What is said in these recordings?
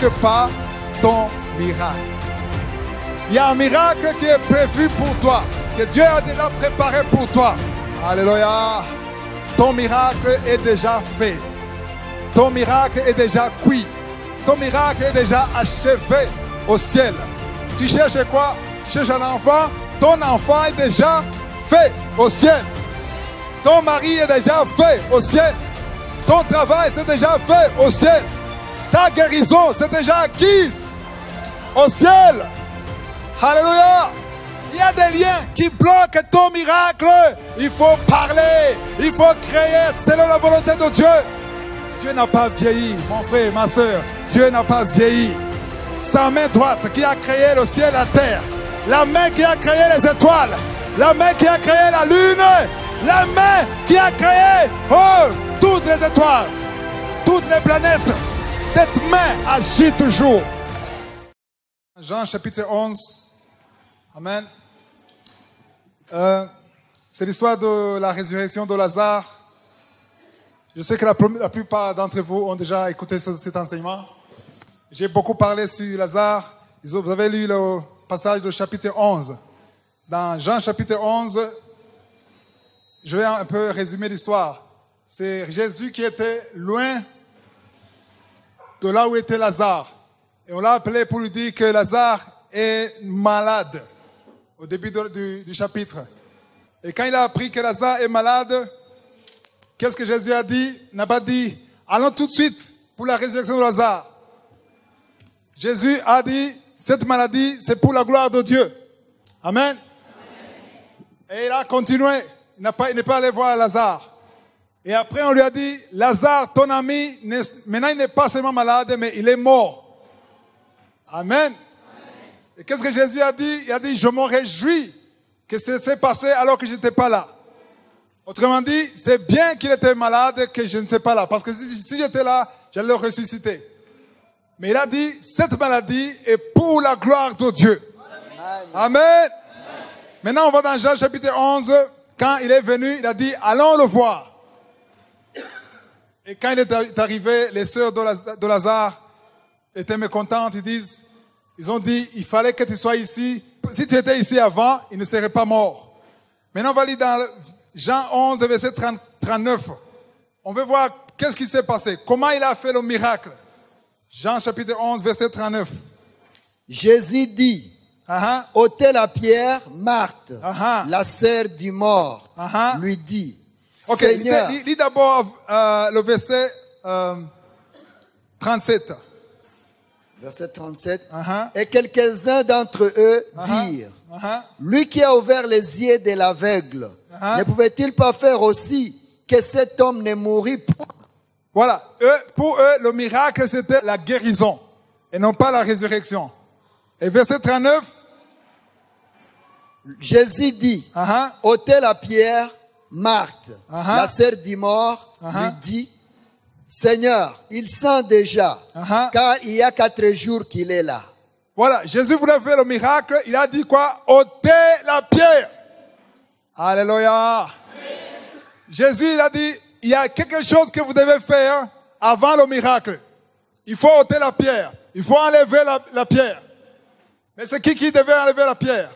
bloque pas ton miracle. Il y a un miracle qui est prévu pour toi, que Dieu a déjà préparé pour toi. Alléluia. Ton miracle est déjà fait. Ton miracle est déjà cuit. Ton miracle est déjà achevé au ciel. Tu cherches quoi? Tu cherches un enfant? Ton enfant est déjà fait au ciel. Ton mari est déjà fait au ciel. Ton travail c'est déjà fait au ciel. Ta guérison c'est déjà acquise au ciel. Alléluia. Il y a des liens qui bloquent ton miracle. Il faut parler. Il faut créer selon la volonté de Dieu. Dieu n'a pas vieilli, mon frère, ma soeur. Dieu n'a pas vieilli. Sa main droite qui a créé le ciel et la terre. La main qui a créé les étoiles. La main qui a créé la lune. La main qui a créé toutes les étoiles. Toutes les planètes. Cette main agit toujours. Jean chapitre 11. Amen. C'est l'histoire de la résurrection de Lazare. Je sais que la plupart d'entre vous ont déjà écouté cet enseignement. J'ai beaucoup parlé sur Lazare. Vous avez lu le passage du chapitre 11. Dans Jean chapitre 11, je vais un peu résumer l'histoire. C'est Jésus qui était loin de là où était Lazare. Et on l'a appelé pour lui dire que Lazare est malade au début du chapitre. Et quand il a appris que Lazare est malade, qu'est-ce que Jésus a dit? Il n'a pas dit, allons tout de suite pour la résurrection de Lazare. Jésus a dit, cette maladie, c'est pour la gloire de Dieu. Amen. Et il a continué. Il n'est pas allé voir Lazare. Et après, on lui a dit, Lazare, ton ami, maintenant il n'est pas seulement malade, mais il est mort. Amen. Et qu'est-ce que Jésus a dit? Il a dit, je m'en réjouis que ça s'est passé alors que je n'étais pas là. Autrement dit, c'est bien qu'il était malade que je ne sais pas là. Parce que si j'étais là, j'allais le ressusciter. Mais il a dit, cette maladie est pour la gloire de Dieu. Amen. Amen. Maintenant, on va dans Jean chapitre 11. Quand il est venu, il a dit, allons le voir. Et quand il est arrivé, les sœurs de Lazare étaient mécontentes. Ils ont dit, il fallait que tu sois ici. Si tu étais ici avant, il ne serait pas mort. Maintenant, on va lire dans Jean 11, verset 39. On veut voir qu'est-ce qui s'est passé. Comment il a fait le miracle. Jean chapitre 11, verset 39. Jésus dit, ôtez la pierre, Marthe, la sœur du mort, lui dit, Seigneur. Lis d'abord le verset 37. Verset 37. Et quelques-uns d'entre eux dirent, lui qui a ouvert les yeux de l'aveugle, ne pouvait-il pas faire aussi que cet homme ne mourût point? Voilà. Pour eux, le miracle, c'était la guérison et non pas la résurrection. Et verset 39. Jésus dit, ôtez la pierre, Marthe, la sœur du mort, lui dit, Seigneur, il sent déjà, car il y a 4 jours qu'il est là. Voilà, Jésus voulait faire le miracle, il a dit quoi? Ôtez la pierre. Alléluia. Jésus, il a dit, il y a quelque chose que vous devez faire avant le miracle. Il faut ôter la pierre. Il faut enlever la pierre. Mais c'est qui devait enlever la pierre?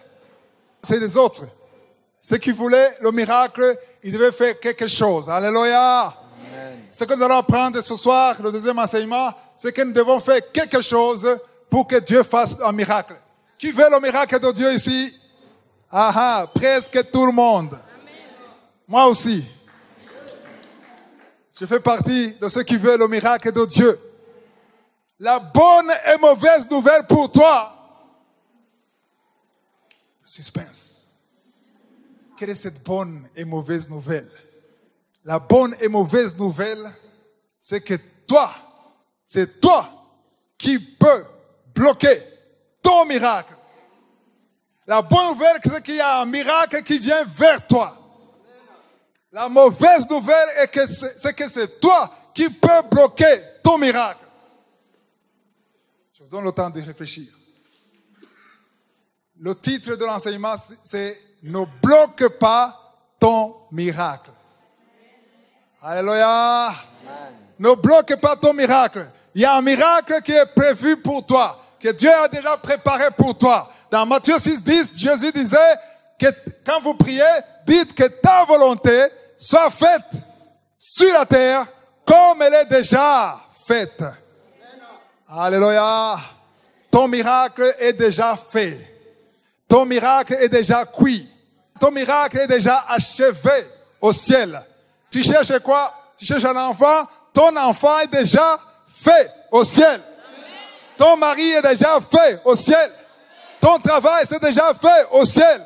C'est les autres. Ceux qui voulaient le miracle, ils devaient faire quelque chose. Alléluia. Amen. Ce que nous allons apprendre ce soir, le deuxième enseignement, c'est que nous devons faire quelque chose pour que Dieu fasse un miracle. Qui veut le miracle de Dieu ici? Presque tout le monde. Amen. Moi aussi. Je fais partie de ceux qui veulent le miracle de Dieu. La bonne et mauvaise nouvelle pour toi. Suspense. Quelle est cette bonne et mauvaise nouvelle? La bonne et mauvaise nouvelle, c'est que c'est toi qui peux bloquer ton miracle. La bonne nouvelle, c'est qu'il y a un miracle qui vient vers toi. La mauvaise nouvelle c'est que c'est toi qui peux bloquer ton miracle. Je vous donne le temps de réfléchir. Le titre de l'enseignement, c'est « Ne bloque pas ton miracle ». Alléluia. Ne bloque pas ton miracle. Il y a un miracle qui est prévu pour toi, que Dieu a déjà préparé pour toi. Dans Matthieu 6:10, Jésus disait que quand vous priez, dites que ta volonté soit faite sur la terre comme elle est déjà faite. Alléluia. Ton miracle est déjà fait. Ton miracle est déjà cuit. Ton miracle est déjà achevé au ciel. Tu cherches quoi? Tu cherches un enfant? Ton enfant est déjà fait au ciel. Ton mari est déjà fait au ciel. Ton travail, c'est déjà fait au ciel.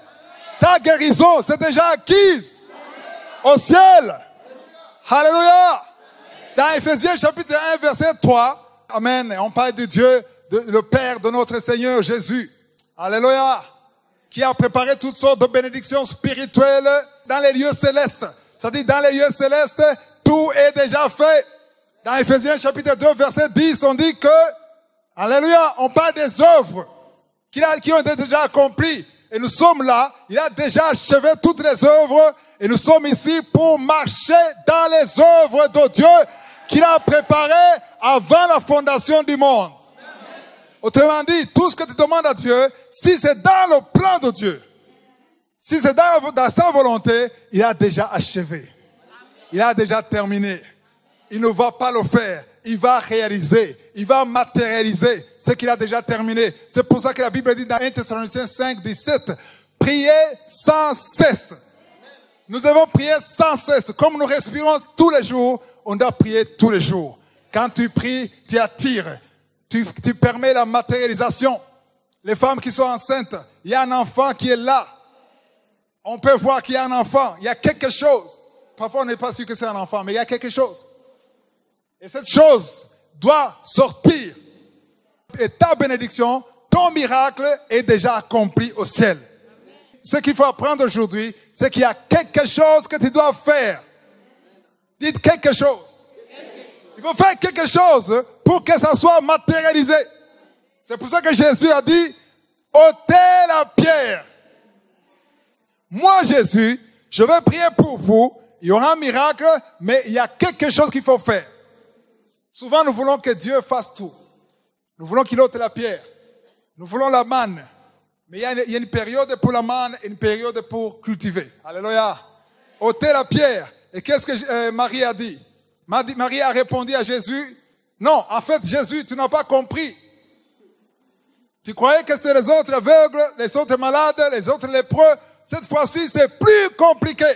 Ta guérison, c'est déjà acquise au ciel. Alléluia. Dans Éphésiens chapitre 1, verset 3, amen, on parle de Dieu, le Père de notre Seigneur Jésus. Alléluia. Qui a préparé toutes sortes de bénédictions spirituelles dans les lieux célestes. C'est-à-dire, dans les lieux célestes, tout est déjà fait. Dans Éphésiens chapitre 2, verset 10, on dit que, alléluia, on parle des œuvres qui ont été déjà accomplies. Et nous sommes là, il a déjà achevé toutes les œuvres, et nous sommes ici pour marcher dans les œuvres de Dieu qu'il a préparées avant la fondation du monde. Autrement dit, tout ce que tu demandes à Dieu, si c'est dans le plan de Dieu, si c'est dans sa volonté, il a déjà achevé. Il a déjà terminé. Il ne va pas le faire. Il va réaliser. Il va matérialiser ce qu'il a déjà terminé. C'est pour ça que la Bible dit dans 1 Thessaloniciens 5, 17, priez sans cesse. Nous devons prier sans cesse. Comme nous respirons tous les jours, on doit prier tous les jours. Quand tu pries, tu attires. Tu permets la matérialisation. Les femmes qui sont enceintes, il y a un enfant qui est là. On peut voir qu'il y a un enfant. Il y a quelque chose. Parfois, on n'est pas sûr que c'est un enfant, mais il y a quelque chose. Et cette chose doit sortir. Et ta bénédiction, ton miracle est déjà accompli au ciel. Ce qu'il faut apprendre aujourd'hui, c'est qu'il y a quelque chose que tu dois faire. Dites quelque chose. Il faut faire quelque chose pour que ça soit matérialisé. C'est pour ça que Jésus a dit, ôtez la pierre. Moi, Jésus, je vais prier pour vous. Il y aura un miracle, mais il y a quelque chose qu'il faut faire. Souvent, nous voulons que Dieu fasse tout. Nous voulons qu'il ôte la pierre. Nous voulons la manne. Mais il y a une période pour la manne et une période pour cultiver. Alléluia. Ôtez la pierre. Et qu'est-ce que Marie a dit? Marie a répondu à Jésus, non, en fait, Jésus, tu n'as pas compris. Tu croyais que c'est les autres aveugles, les autres malades, les autres lépreux. Cette fois-ci, c'est plus compliqué.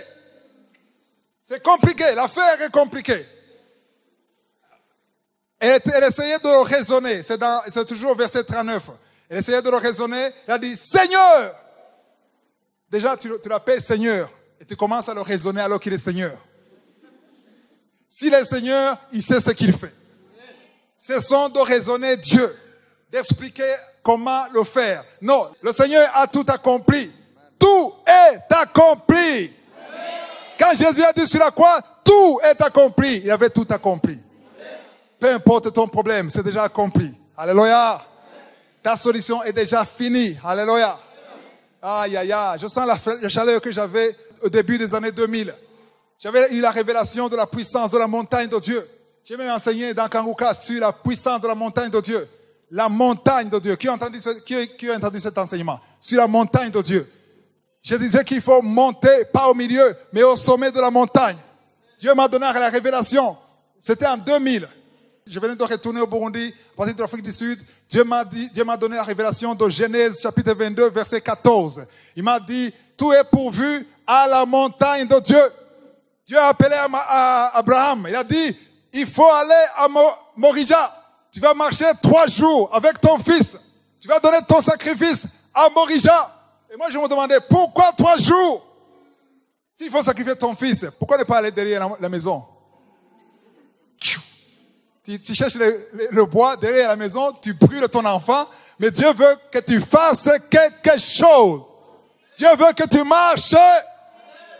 C'est compliqué. L'affaire est compliquée. Elle essayait de le raisonner. C'est toujours au verset 39. Elle essayait de le raisonner. Elle a dit, Seigneur. Déjà, tu l'appelles Seigneur. Et tu commences à le raisonner alors qu'il est Seigneur. S'il est Seigneur, il sait ce qu'il fait. Cessons de raisonner Dieu. D'expliquer comment le faire. Non, le Seigneur a tout accompli. Tout est accompli. Quand Jésus a dit sur la croix, tout est accompli. Il avait tout accompli. Peu importe ton problème, c'est déjà accompli. Alléluia. Ta solution est déjà finie. Alléluia. Aïe, aïe, aïe. Je sens la chaleur que j'avais au début des années 2000. J'avais eu la révélation de la puissance de la montagne de Dieu. J'ai même enseigné dans Kanguka sur la puissance de la montagne de Dieu. La montagne de Dieu. Qui a entendu cet enseignement? Sur la montagne de Dieu. Je disais qu'il faut monter, pas au milieu, mais au sommet de la montagne. Dieu m'a donné la révélation. C'était en 2000. Je venais de retourner au Burundi, à partir de l'Afrique du Sud. Dieu m'a donné la révélation de Genèse, chapitre 22, verset 14. Il m'a dit, tout est pourvu à la montagne de Dieu. Dieu a appelé à Abraham. Il a dit, il faut aller à Morija. Tu vas marcher 3 jours avec ton fils. Tu vas donner ton sacrifice à Morija. Et moi, je me demandais, pourquoi 3 jours? S'il faut sacrifier ton fils, pourquoi ne pas aller derrière la maison? Tu cherches le bois derrière la maison, tu brûles ton enfant, mais Dieu veut que tu fasses quelque chose. Dieu veut que tu marches.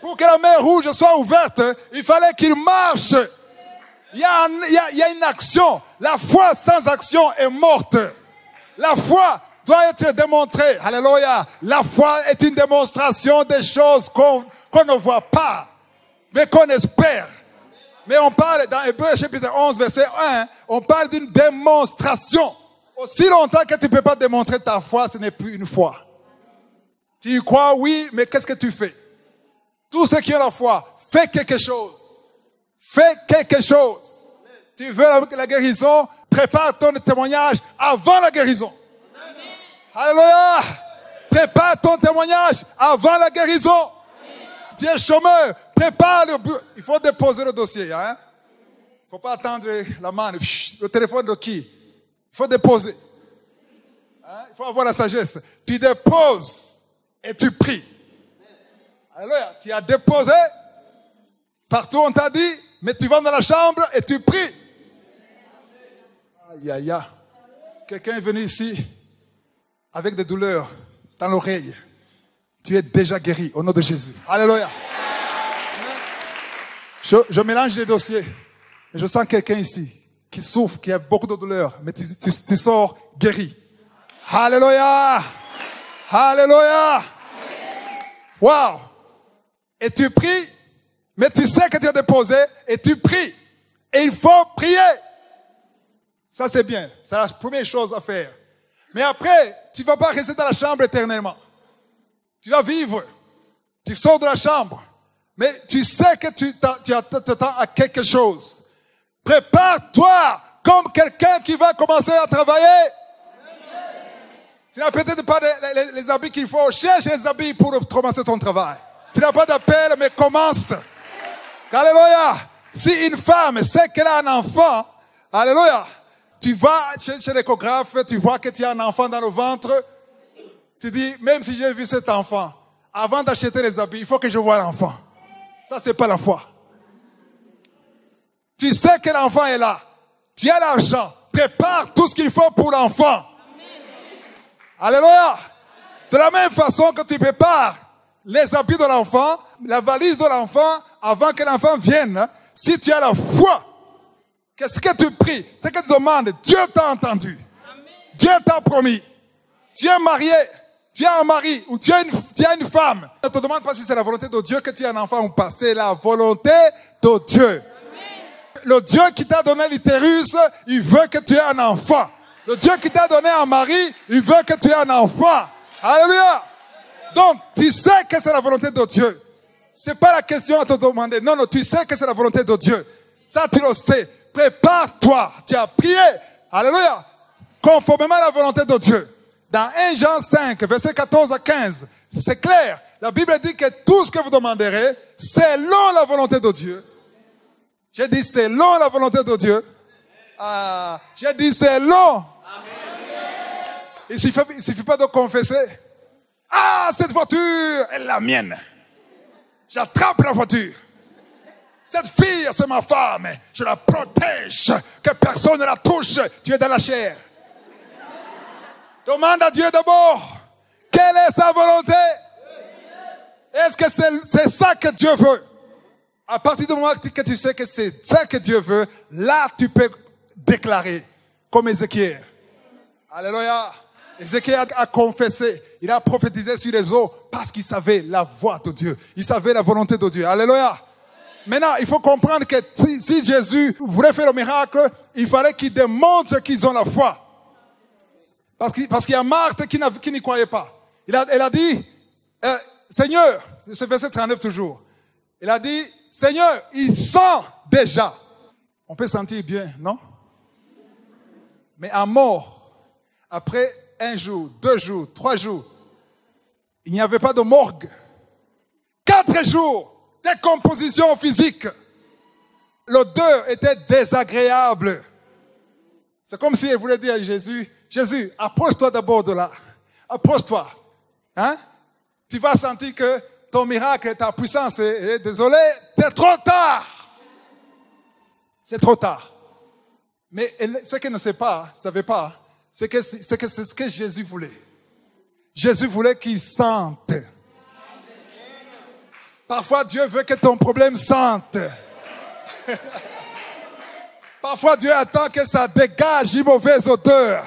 Pour que la mer rouge soit ouverte, il fallait qu'il marche. Il y a une action. La foi sans action est morte. La foi doit être démontrée. Alléluia. La foi est une démonstration des choses qu'on ne voit pas, mais qu'on espère. Mais on parle dans Hébreux chapitre 11, verset 1, on parle d'une démonstration. Aussi longtemps que tu ne peux pas démontrer ta foi, ce n'est plus une foi. Tu y crois, oui, mais qu'est-ce que tu fais? Tous ceux qui ont la foi, fais quelque chose. Fais quelque chose. Tu veux la guérison, prépare ton témoignage avant la guérison. Alléluia. Prépare ton témoignage avant la guérison. Tu es chômeur, prépare le but. Il faut déposer le dossier. Hein? Il ne faut pas attendre la main, le téléphone de qui? Il faut déposer. Hein? Il faut avoir la sagesse. Tu déposes et tu pries. Alléluia. Tu as déposé. Partout on t'a dit, mais tu vas dans la chambre et tu pries. Aïe, aïe, aïe. Quelqu'un est venu ici avec des douleurs dans l'oreille. Tu es déjà guéri au nom de Jésus. Alléluia. Je mélange les dossiers. Et je sens quelqu'un ici qui souffre, qui a beaucoup de douleurs, mais tu sors guéri. Alléluia. Alléluia. Wow. Et tu pries, mais tu sais que tu as déposé et tu pries. Et il faut prier. Ça c'est bien. C'est la première chose à faire. Mais après, tu ne vas pas rester dans la chambre éternellement. Tu vas vivre. Tu sors de la chambre. Mais tu sais que tu t'attends à quelque chose. Prépare-toi comme quelqu'un qui va commencer à travailler. Tu n'as peut-être pas les habits qu'il faut. Cherche les habits pour commencer ton travail. Tu n'as pas d'appel, mais commence. Alléluia. Si une femme sait qu'elle a un enfant, alléluia, tu vas chez l'échographe, tu vois que tu as un enfant dans le ventre. Tu dis, même si j'ai vu cet enfant, avant d'acheter les habits, il faut que je voie l'enfant. Ça, c'est pas la foi. Tu sais que l'enfant est là. Tu as l'argent. Prépare tout ce qu'il faut pour l'enfant. Alléluia. De la même façon que tu prépares les habits de l'enfant, la valise de l'enfant, avant que l'enfant vienne, si tu as la foi, qu'est-ce que tu pries, ce que tu demandes, Dieu t'a entendu. Amen. Dieu t'a promis. Tu es marié, tu as un mari ou tu as une femme. Ne te demande pas si c'est la volonté de Dieu que tu aies un enfant ou pas. C'est la volonté de Dieu. Amen. Le Dieu qui t'a donné l'utérus, il veut que tu aies un enfant. Le Dieu qui t'a donné un mari, il veut que tu aies un enfant. Alléluia. Donc, tu sais que c'est la volonté de Dieu. C'est pas la question à te demander. Non, tu sais que c'est la volonté de Dieu. Ça, tu le sais. Prépare-toi. Tu as prié. Alléluia. Conformément à la volonté de Dieu. Dans 1 Jean 5, verset 14 à 15, c'est clair. La Bible dit que tout ce que vous demanderez, selon la volonté de Dieu. J'ai dit selon la volonté de Dieu. J'ai dit selon. Il ne suffit pas de confesser. Ah, cette voiture est la mienne. J'attrape la voiture. Cette fille, c'est ma femme. Je la protège. Que personne ne la touche. Tu es dans la chair. Demande à Dieu d'abord. Quelle est sa volonté? Est-ce que c'est ça que Dieu veut? À partir du moment que tu sais que c'est ça que Dieu veut, là, tu peux déclarer. Comme Ézéchiel. Alléluia. Ézéchiel a confessé, il a prophétisé sur les eaux parce qu'il savait la voix de Dieu. Il savait la volonté de Dieu. Alléluia. Maintenant, il faut comprendre que si Jésus voulait faire le miracle, il fallait qu'il démontre qu'ils ont la foi. Parce qu'il y a Marthe qui n'y croyait pas. Elle a dit, Seigneur, c'est verset 39 toujours. Elle a dit, Seigneur, il sent déjà. On peut sentir bien, non? Mais à mort, après 1 jour, 2 jours, 3 jours, il n'y avait pas de morgue. 4 jours, décomposition physique. L'odeur était désagréable. C'est comme si elle voulait dire à Jésus, Jésus, approche-toi d'abord de là. Approche-toi. Hein? Tu vas sentir que ton miracle, ta puissance est désolé, c'est trop tard. C'est trop tard. Mais ce qu'elle ne savait pas, c'est ce que Jésus voulait. Jésus voulait qu'il sente. Parfois, Dieu veut que ton problème sente. Parfois, Dieu attend que ça dégage une mauvaise odeur.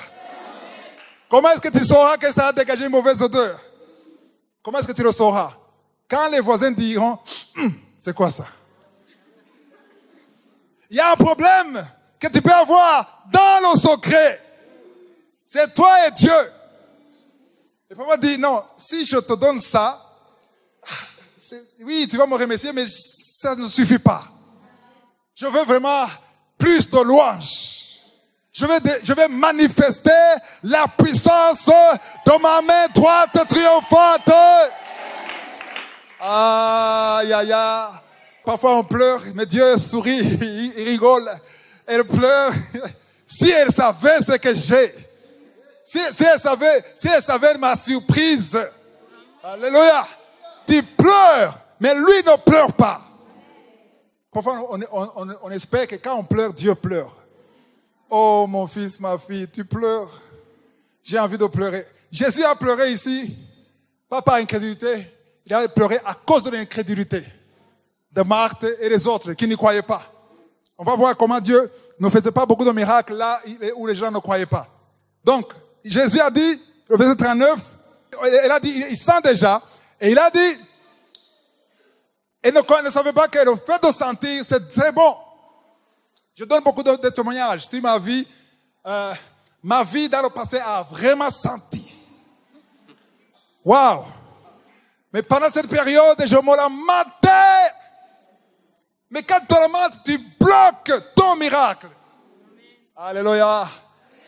Comment est-ce que tu sauras que ça a dégagé une mauvaise odeur? Comment est-ce que tu le sauras? Quand les voisins diront, c'est quoi ça? Il y a un problème que tu peux avoir dans le secret. C'est toi et Dieu. Et papa dit, non, si je te donne ça, oui, tu vas me remercier, mais ça ne suffit pas. Je veux vraiment plus de louanges. Je vais manifester la puissance de ma main droite triomphante. Aïe, aïe, aïe. Parfois on pleure, mais Dieu sourit, il rigole. Elle pleure. Si elle savait ce que j'ai. Si elle savait ma surprise. Alléluia. Tu pleures, mais lui ne pleure pas. Parfois on espère que quand on pleure, Dieu pleure. Oh mon fils, ma fille, tu pleures. J'ai envie de pleurer. Jésus a pleuré ici, pas par incrédulité. Il a pleuré à cause de l'incrédulité de Marthe et les autres qui n'y croyaient pas. On va voir comment Dieu ne faisait pas beaucoup de miracles là où les gens ne croyaient pas. Donc, Jésus a dit, au verset 39, il a dit, il sent déjà, et il a dit, il ne savait pas que le fait de sentir, c'est très bon. Je donne beaucoup de témoignages. Si ma vie dans le passé a vraiment senti. Waouh! Mais pendant cette période, je me lamentais. Mais quand tu lamentes, tu bloques ton miracle. Alléluia.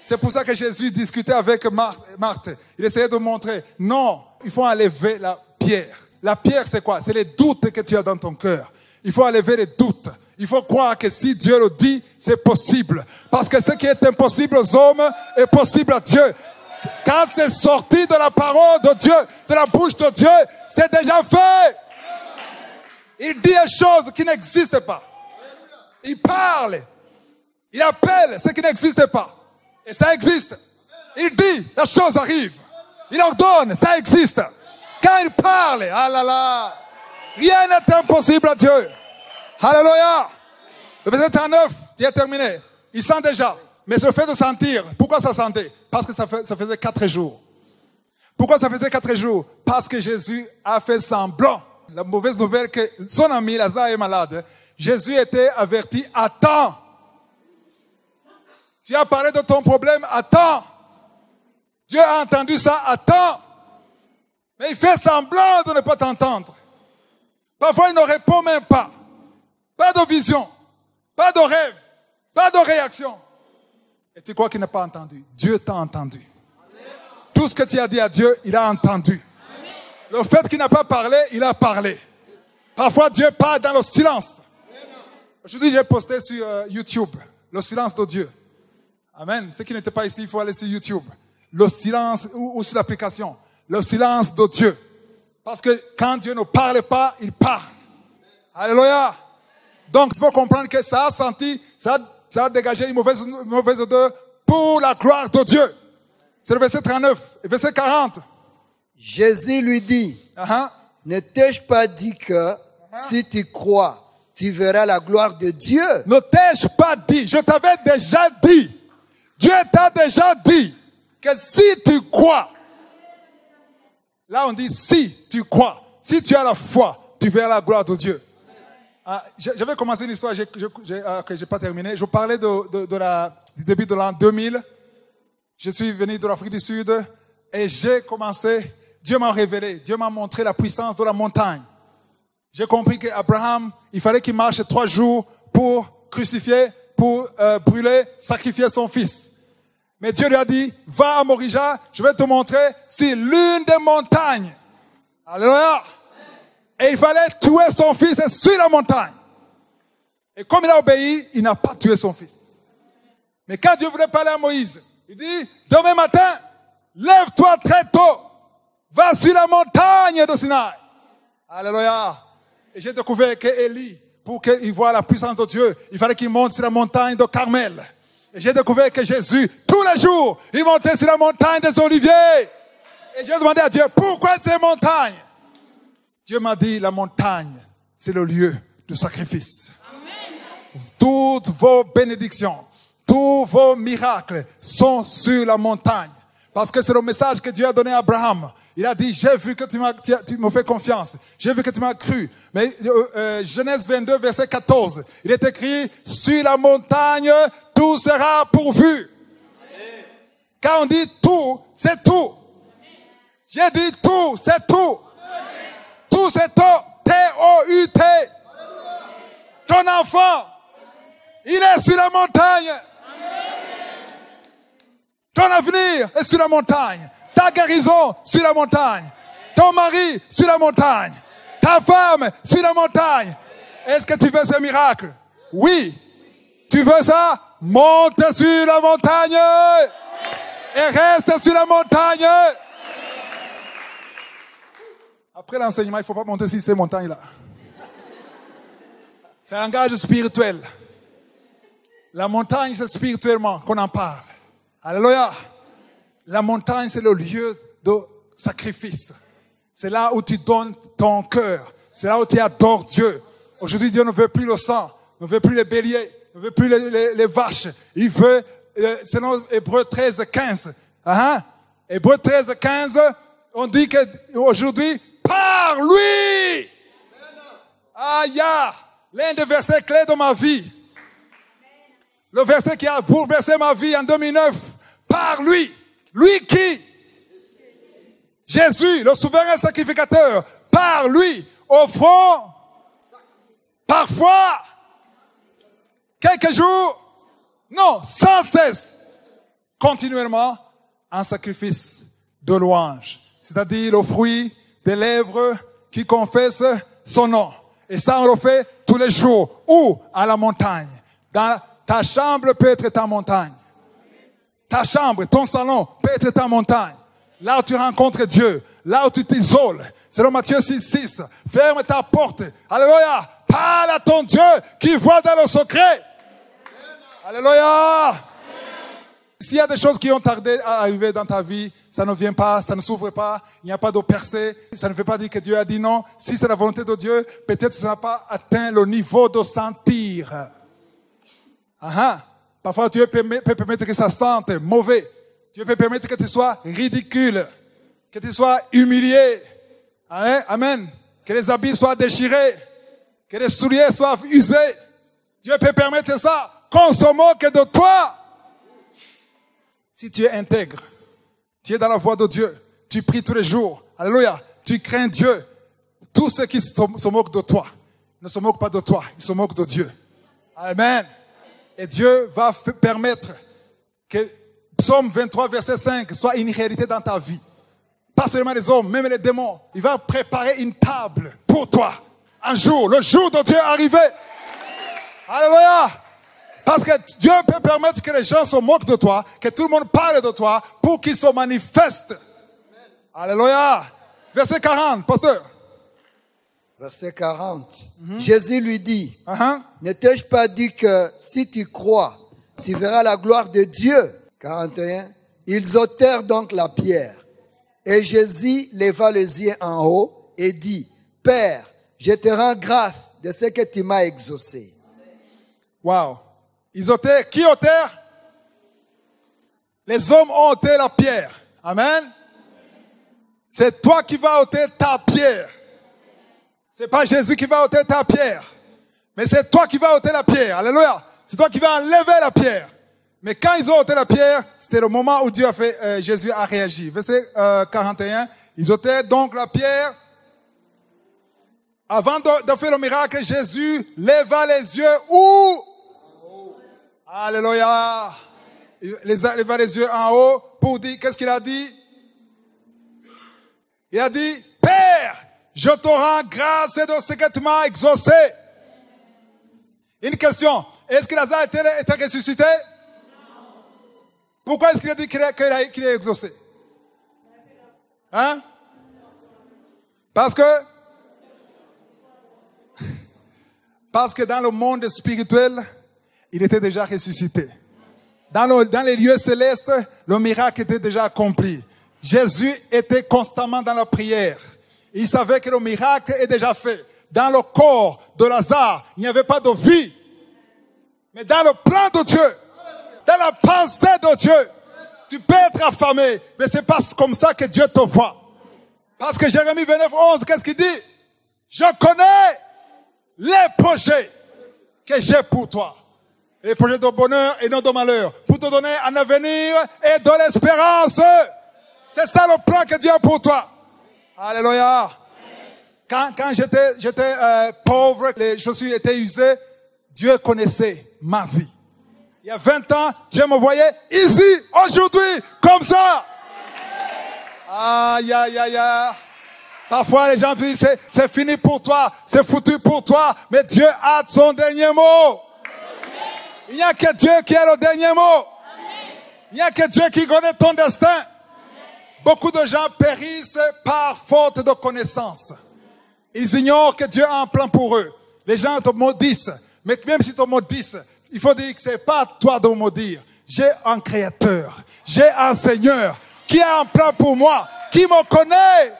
C'est pour ça que Jésus discutait avec Marthe. Il essayait de montrer, non, il faut enlever la pierre. La pierre, c'est quoi? C'est les doutes que tu as dans ton cœur. Il faut enlever les doutes. Il faut croire que si Dieu le dit, c'est possible. Parce que ce qui est impossible aux hommes est possible à Dieu. Quand c'est sorti de la parole de Dieu, de la bouche de Dieu, c'est déjà fait. Il dit des choses qui n'existent pas. Il parle. Il appelle ce qui n'existe pas. Et ça existe. Il dit, la chose arrive. Il ordonne, ça existe. Quand il parle, ah là là, rien n'est impossible à Dieu. Alléluia. Le verset 39, tu as terminé. Il sent déjà. Mais le fait de sentir, pourquoi ça sentait? Parce que ça faisait 4 jours. Pourquoi ça faisait 4 jours? Parce que Jésus a fait semblant. La mauvaise nouvelle que son ami Lazare est malade. Jésus était averti à temps. Tu as parlé de ton problème à temps. Dieu a entendu ça à temps. Mais il fait semblant de ne pas t'entendre. Parfois il ne répond même pas. Pas de vision, pas de rêve, pas de réaction. Et tu crois qu'il n'a pas entendu? Dieu t'a entendu. Tout ce que tu as dit à Dieu, il a entendu. Le fait qu'il n'a pas parlé, il a parlé. Parfois, Dieu parle dans le silence. Aujourd'hui, j'ai posté sur YouTube le silence de Dieu. Amen. Ceux qui n'étaient pas ici, il faut aller sur YouTube. Le silence, ou sur l'application. Le silence de Dieu. Parce que quand Dieu ne parle pas, il parle. Alléluia. Donc, il faut comprendre que ça a senti, ça a dégagé une mauvaise odeur pour la gloire de Dieu. C'est le verset 39 et verset 40. Jésus lui dit, ne t'ai-je pas dit que si tu crois, tu verras la gloire de Dieu? Ne t'ai-je pas dit, je t'avais déjà dit. Dieu t'a déjà dit que si tu crois, là on dit si tu crois, si tu as la foi, tu verras la gloire de Dieu. J'avais commencé une histoire que j'ai pas terminée. Je parlais du début de l'an 2000. Je suis venu de l'Afrique du Sud et j'ai commencé. Dieu m'a révélé, Dieu m'a montré la puissance de la montagne. J'ai compris qu'Abraham, il fallait qu'il marche 3 jours pour crucifier, pour brûler, sacrifier son fils. Mais Dieu lui a dit, va à Morija, je vais te montrer si l'une des montagnes. Alléluia. Et il fallait tuer son fils sur la montagne. Et comme il a obéi, il n'a pas tué son fils. Mais quand Dieu voulait parler à Moïse, il dit, demain matin, lève-toi très tôt, va sur la montagne de Sinaï. Alléluia. Et j'ai découvert qu'Élie, pour qu'il voie la puissance de Dieu, il fallait qu'il monte sur la montagne de Carmel. Et j'ai découvert que Jésus, tous les jours, il montait sur la montagne des Oliviers. Et j'ai demandé à Dieu, pourquoi ces montagnes? Dieu m'a dit, la montagne, c'est le lieu du sacrifice. Amen. Toutes vos bénédictions, tous vos miracles sont sur la montagne. Parce que c'est le message que Dieu a donné à Abraham. Il a dit, j'ai vu que tu me fais confiance. J'ai vu que tu m'as cru. Mais Genèse 22, verset 14, il est écrit, sur la montagne, tout sera pourvu. Amen. Quand on dit tout, c'est tout. J'ai dit tout, c'est tout. Amen. Tout, c'est tout. T-O-U-T. Ton enfant, il est sur la montagne. Ton avenir est sur la montagne. Ta guérison sur la montagne. Ton mari sur la montagne. Ta femme sur la montagne. Est-ce que tu veux ce miracle? Oui. Tu veux ça? Monte sur la montagne. Et reste sur la montagne. Après l'enseignement, il ne faut pas monter sur ces montagnes-là. C'est un langage spirituel. La montagne, c'est spirituellement qu'on en parle. Alléluia. La montagne, c'est le lieu de sacrifice. C'est là où tu donnes ton cœur. C'est là où tu adores Dieu. Aujourd'hui, Dieu ne veut plus le sang, ne veut plus les béliers, ne veut plus les vaches. Il veut, selon Hébreux 13, 15. Hébreux 13, 15, on dit qu'aujourd'hui, par lui. Aïe, l'un des versets clés de ma vie. Le verset qui a bouleversé ma vie en 2009. Par lui. Lui qui? Jésus, le souverain sacrificateur. Par lui, offrons parfois quelques jours, non, sans cesse, continuellement, un sacrifice de louange. C'est-à-dire le fruit des lèvres qui confessent son nom. Et ça, on le fait tous les jours. Où? À la montagne. Ta chambre peut être ta montagne. Ta chambre, ton salon peut être ta montagne. Là où tu rencontres Dieu. Là où tu t'isoles. Selon Matthieu 6, 6. Ferme ta porte. Alléluia. Parle à ton Dieu qui voit dans le secret. Alléluia. S'il y a des choses qui ont tardé à arriver dans ta vie, ça ne vient pas, ça ne s'ouvre pas, il n'y a pas de percée, ça ne veut pas dire que Dieu a dit non. Si c'est la volonté de Dieu, peut-être ça n'a pas atteint le niveau de sentir. Parfois, Dieu peut permettre que ça sente mauvais. Dieu peut permettre que tu sois ridicule, que tu sois humilié. Amen. Que les habits soient déchirés, que les souliers soient usés. Dieu peut permettre ça. Qu'on se moque de toi. Si tu es intègre, tu es dans la voie de Dieu, tu pries tous les jours. Alléluia. Tu crains Dieu. Tous ceux qui se moquent de toi ne se moquent pas de toi, ils se moquent de Dieu. Amen. Et Dieu va permettre que Psaume 23, verset 5 soit une réalité dans ta vie. Pas seulement les hommes, même les démons. Il va préparer une table pour toi. Un jour, le jour de Dieu est arrivé. Alléluia. Parce que Dieu peut permettre que les gens se moquent de toi, que tout le monde parle de toi pour qu'ils se manifestent. Alléluia. Verset 40, pasteur. Verset 40. Jésus lui dit, ne t'ai-je pas dit que si tu crois, tu verras la gloire de Dieu? 41. Ils ôtèrent donc la pierre. Et Jésus leva les yeux en haut et dit, Père, je te rends grâce de ce que tu m'as exaucé. Wow. Ils ôtèrent, qui ôtèrent? Les hommes ont ôté la pierre. Amen. C'est toi qui vas ôter ta pierre. C'est pas Jésus qui va ôter ta pierre. Mais c'est toi qui vas ôter la pierre. Alléluia. C'est toi qui vas enlever la pierre. Mais quand ils ont ôté la pierre, c'est le moment où Dieu a fait, Jésus a réagi. Verset 41. Ils ôtaient donc la pierre. Avant de faire le miracle, Jésus leva les yeux où? Alléluia. Il leva les yeux en haut pour dire, qu'est-ce qu'il a dit? Il a dit, Père, je te rends grâce de ce que tu m'as exaucé. Une question, est-ce que Lazare était ressuscité? Pourquoi est-ce qu'il a dit qu'il est exaucé? Parce que dans le monde spirituel, il était déjà ressuscité. Dans les lieux célestes, le miracle était déjà accompli. Jésus était constamment dans la prière. Il savait que le miracle est déjà fait. Dans le corps de Lazare, il n'y avait pas de vie. Mais dans le plan de Dieu, dans la pensée de Dieu, Tu peux être affamé, mais c'est pas comme ça que Dieu te voit. Parce que Jérémie 29:11, qu'est-ce qu'il dit? Je connais les projets que j'ai pour toi. Les projets de bonheur et non de malheur. Pour te donner un avenir et de l'espérance. C'est ça le plan que Dieu a pour toi. Alléluia. Quand j'étais pauvre, les chaussures étaient usées, Dieu connaissait ma vie. Il y a 20 ans, Dieu me voyait ici, aujourd'hui, comme ça. Aïe, aïe, aïe, aïe. Parfois, les gens disent, c'est fini pour toi, c'est foutu pour toi, mais Dieu a son dernier mot. Il n'y a que Dieu qui a le dernier mot. Il n'y a que Dieu qui connaît ton destin. Beaucoup de gens périssent par faute de connaissance. Ils ignorent que Dieu a un plan pour eux. Les gens te maudissent. Mais même si te maudissent, il faut dire que c'est pas toi de me maudire. J'ai un créateur. J'ai un Seigneur qui a un plan pour moi, qui me connaît.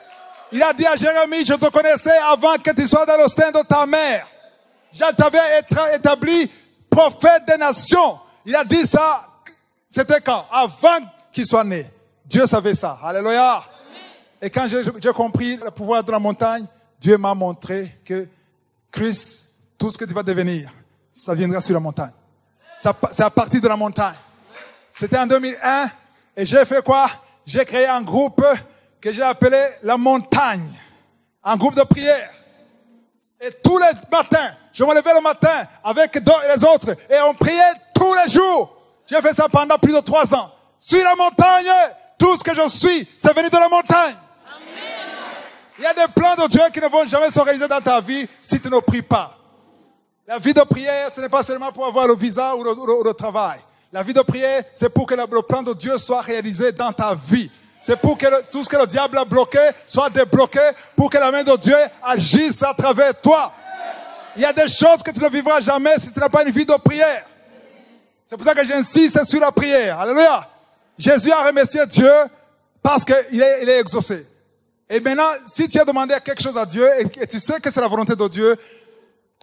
Il a dit à Jérémie, je te connaissais avant que tu sois dans le sein de ta mère. Je t'avais établi prophète des nations. Il a dit ça, c'était quand? Avant qu'il soit né. Dieu savait ça. Alléluia. Amen. Et quand j'ai compris le pouvoir de la montagne, Dieu m'a montré que Christ, tout ce que tu vas devenir, ça viendra sur la montagne. C'est à partir de la montagne. C'était en 2001. Et j'ai fait quoi? J'ai créé un groupe que j'ai appelé la montagne. Un groupe de prière. Et tous les matins, je me levais le matin avec les autres et on priait tous les jours. J'ai fait ça pendant plus de 3 ans. Sur la montagne, tout ce que je suis, c'est venu de la montagne. Amen. Il y a des plans de Dieu qui ne vont jamais se réaliser dans ta vie si tu ne pries pas. La vie de prière, ce n'est pas seulement pour avoir le visa ou le travail. La vie de prière, c'est pour que le plan de Dieu soit réalisé dans ta vie. C'est pour que tout ce que le diable a bloqué soit débloqué, pour que la main de Dieu agisse à travers toi. Il y a des choses que tu ne vivras jamais si tu n'as pas une vie de prière. C'est pour ça que j'insiste sur la prière. Alléluia. Jésus a remercié Dieu parce qu'il est exaucé. Et maintenant, si tu as demandé quelque chose à Dieu et tu sais que c'est la volonté de Dieu,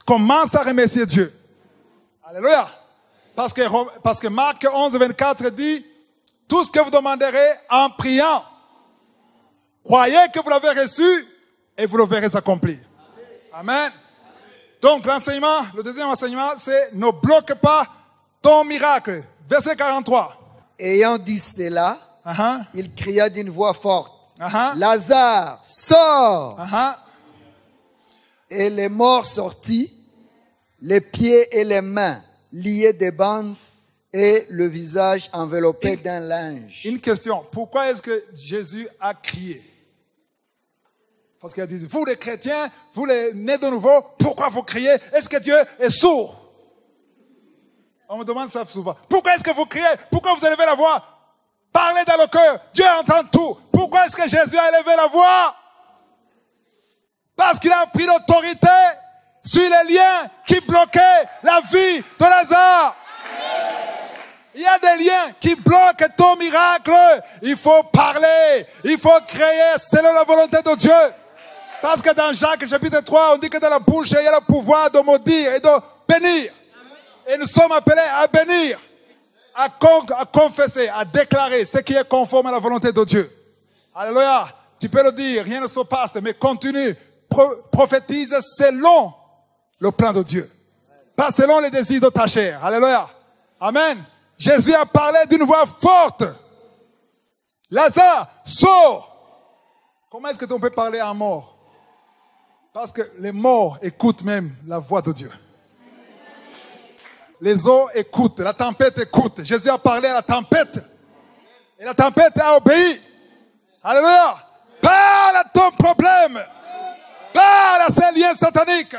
commence à remercier Dieu. Alléluia. Parce que Marc 11:24 dit, tout ce que vous demanderez en priant, croyez que vous l'avez reçu et vous le verrez accomplir. Amen. Donc l'enseignement, le deuxième enseignement, c'est ne bloque pas ton miracle. Verset 43. Ayant dit cela, il cria d'une voix forte, Lazare, sors! Et les morts sortis, les pieds et les mains liés des bandes et le visage enveloppé d'un linge. Une question, pourquoi est-ce que Jésus a crié? Parce qu'il a dit, vous les chrétiens, vous les nés de nouveau, pourquoi vous criez? Est-ce que Dieu est sourd? On me demande ça souvent. Pourquoi est-ce que vous criez? Pourquoi vous élevez la voix? Parlez dans le cœur. Dieu entend tout. Pourquoi est-ce que Jésus a élevé la voix? Parce qu'il a pris l'autorité sur les liens qui bloquaient la vie de Lazare. Il y a des liens qui bloquent ton miracle. Il faut parler. Il faut créer selon la volonté de Dieu. Parce que dans Jacques chapitre 3, on dit que dans la bouche, il y a le pouvoir de maudire et de bénir. Et nous sommes appelés à bénir, à confesser, à déclarer ce qui est conforme à la volonté de Dieu. Alléluia. Tu peux le dire, rien ne se passe, mais continue. Prophétise selon le plan de Dieu. Pas selon les désirs de ta chair. Alléluia. Amen. Jésus a parlé d'une voix forte. Lazare, sors. Comment est-ce que tu peux parler à un mort? Parce que les morts écoutent même la voix de Dieu. Les eaux écoutent, la tempête écoute. Jésus a parlé à la tempête. Et la tempête a obéi. Alléluia. Parle à ton problème. Parle à ces liens sataniques.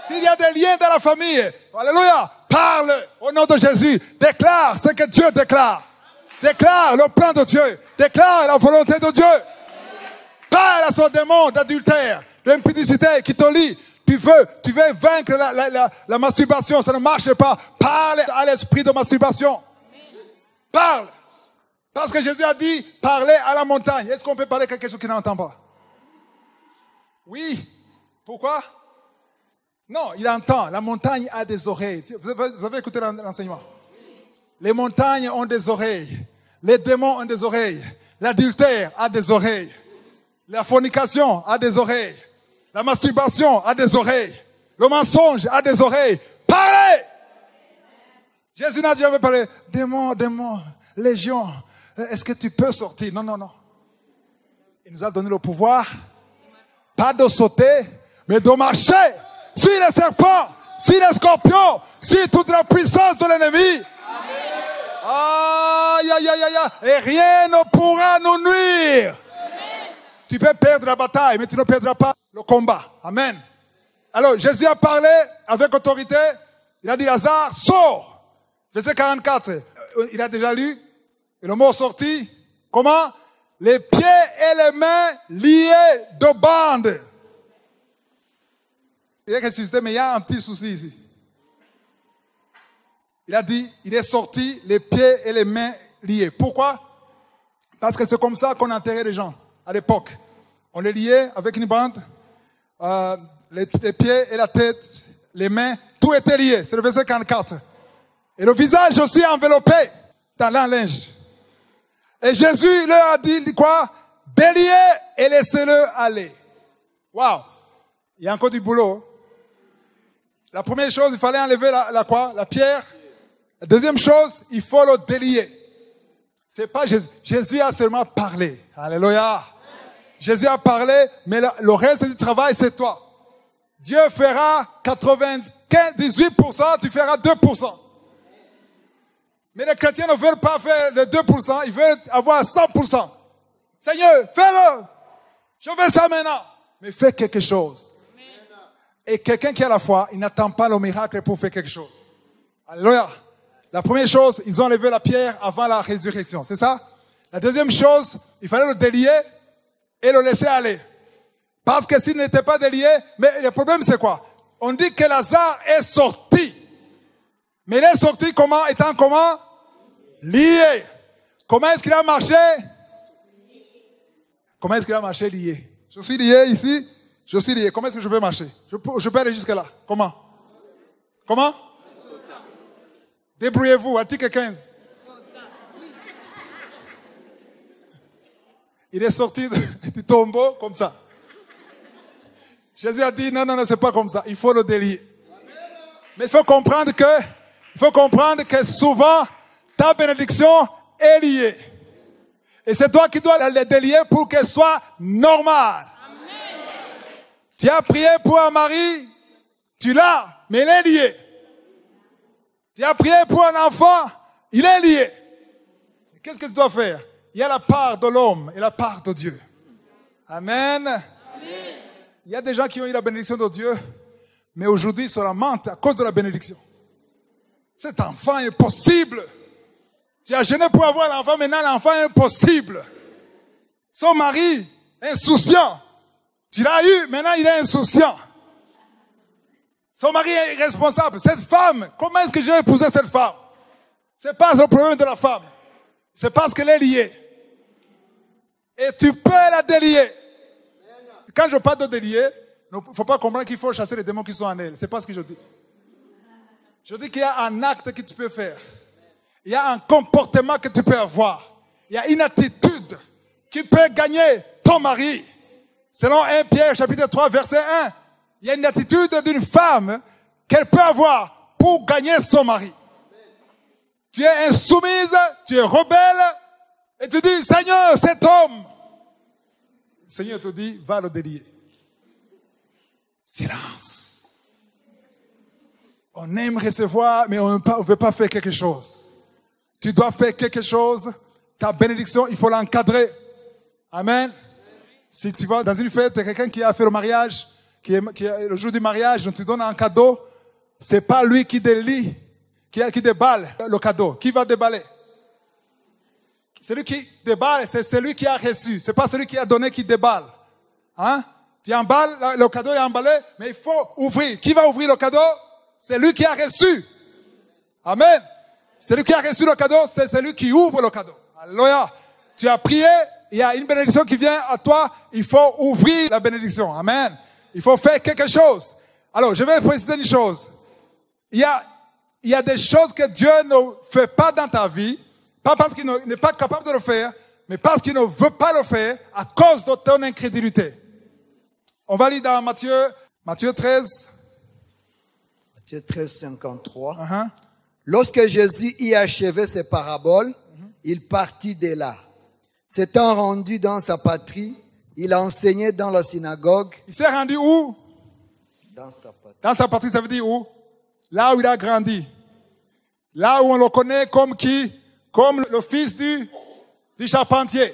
S'il y a des liens dans la famille, alléluia, parle au nom de Jésus. Déclare ce que Dieu déclare. Déclare le plan de Dieu. Déclare la volonté de Dieu. Parle à son démon d'adultère, d'impudicité qui te lie. Tu veux vaincre la masturbation, ça ne marche pas. Parle à l'esprit de masturbation. Parle. Parce que Jésus a dit, parlez à la montagne. Est-ce qu'on peut parler à quelque chose qui n'entend pas? Oui. Pourquoi? Non, il entend. La montagne a des oreilles. Vous avez écouté l'enseignement? Les montagnes ont des oreilles. Les démons ont des oreilles. L'adultère a des oreilles. La fornication a des oreilles. La masturbation a des oreilles. Le mensonge a des oreilles. Parlez! Jésus n'a jamais parlé. Démon, légion. Est-ce que tu peux sortir? Non, non, non. Il nous a donné le pouvoir. Pas de sauter, mais de marcher sur les serpents, sur les scorpions, sur toute la puissance de l'ennemi. Aïe, aïe, aïe, aïe. Et rien ne pourra nous nuire. Amen. Tu peux perdre la bataille, mais tu ne perdras pas le combat. Amen. Alors, Jésus a parlé avec autorité. Il a dit, Lazare, sors. Verset 44. Il a déjà lu. Et le mot sorti. Comment? Les pieds et les mains liés de bandes. Il est ressuscité, mais il y a un petit souci ici. Il a dit, il est sorti, les pieds et les mains liés. Pourquoi? Parce que c'est comme ça qu'on enterrait les gens à l'époque. On les liait avec une bande, les pieds et la tête, les mains, tout était lié. C'est le verset 44. Et le visage aussi enveloppé dans un linge. Et Jésus leur a dit quoi? Béliez et laissez-le aller. Waouh! Il y a encore du boulot. La première chose, il fallait enlever la pierre. La deuxième chose, il faut le délier. C'est pas Jésus. Jésus a seulement parlé. Alléluia. Jésus a parlé, mais le reste du travail, c'est toi. Dieu fera 98%, tu feras 2%. Mais les chrétiens ne veulent pas faire les 2%, ils veulent avoir 100%. Seigneur, fais-le. Je veux ça maintenant. Mais fais quelque chose. Et quelqu'un qui a la foi, il n'attend pas le miracle pour faire quelque chose. Alléluia. La première chose, ils ont enlevé la pierre avant la résurrection. C'est ça? La deuxième chose, il fallait le délier et le laisser aller. Parce que s'il n'était pas délié, mais le problème c'est quoi? On dit que Lazare est sorti. Mais il est sorti comment? Étant comment? Lié. Comment est-ce qu'il a marché? Comment est-ce qu'il a marché lié? Je suis lié ici. Je suis lié. Comment est-ce que je peux marcher? Je peux aller jusque là. Comment? Comment? Débrouillez-vous. Article 15. Il est sorti du tombeau comme ça. Jésus a dit non, c'est pas comme ça. Il faut le délier. Mais il faut comprendre que souvent ta bénédiction est liée. Et c'est toi qui dois la délier pour qu'elle soit normale. Tu as prié pour un mari, tu l'as, mais il est lié. Tu as prié pour un enfant, il est lié. Qu'est-ce que tu dois faire? Il y a la part de l'homme et la part de Dieu. Amen. Amen. Il y a des gens qui ont eu la bénédiction de Dieu, mais aujourd'hui ils se lamentent à cause de la bénédiction. Cet enfant est impossible. Tu as jeûné pour avoir l'enfant, maintenant l'enfant est impossible. Son mari, insouciant. Tu l'as eu, maintenant il est insouciant. Son mari est irresponsable. Cette femme, comment est-ce que j'ai épousé cette femme? C'est pas le problème de la femme. C'est parce qu'elle est liée. Et tu peux la délier. Quand je parle de délier, il ne faut pas comprendre qu'il faut chasser les démons qui sont en elle. C'est pas ce que je dis. Je dis qu'il y a un acte que tu peux faire. Il y a un comportement que tu peux avoir. Il y a une attitude qui peut gagner ton mari. Selon 1 Pierre chapitre 3 verset 1, il y a une attitude d'une femme qu'elle peut avoir pour gagner son mari. Tu es insoumise, tu es rebelle, et tu dis, Seigneur, cet homme. Le Seigneur te dit, va le délier. Silence. On aime recevoir, mais on ne veut pas faire quelque chose. Tu dois faire quelque chose. Ta bénédiction, il faut l'encadrer. Amen. Si tu vas dans une fête, quelqu'un qui a fait le mariage, qui est le jour du mariage, on te donne un cadeau, c'est pas lui qui délie, qui déballe le cadeau. Qui va déballer? Celui qui déballe, c'est celui qui a reçu. C'est pas celui qui a donné qui déballe. Hein? Tu emballes, le cadeau est emballé, mais il faut ouvrir. Qui va ouvrir le cadeau? C'est lui qui a reçu. Amen. Celui qui a reçu le cadeau, c'est celui qui ouvre le cadeau. Alléluia. Tu as prié, il y a une bénédiction qui vient à toi, il faut ouvrir la bénédiction. Amen. Il faut faire quelque chose. Alors, je vais préciser une chose. Il y a des choses que Dieu ne fait pas dans ta vie Pas parce qu'il n'est pas capable de le faire, mais parce qu'il ne veut pas le faire à cause de ton incrédulité. On va lire dans Matthieu 13. Matthieu 13, 53. Lorsque Jésus y achevait ses paraboles, il partit de là. S'étant rendu dans sa patrie, il enseignait dans la synagogue. Il s'est rendu où? Dans sa patrie. Dans sa patrie, ça veut dire où? Là où il a grandi. Là où on le connaît comme qui? Comme le fils du charpentier.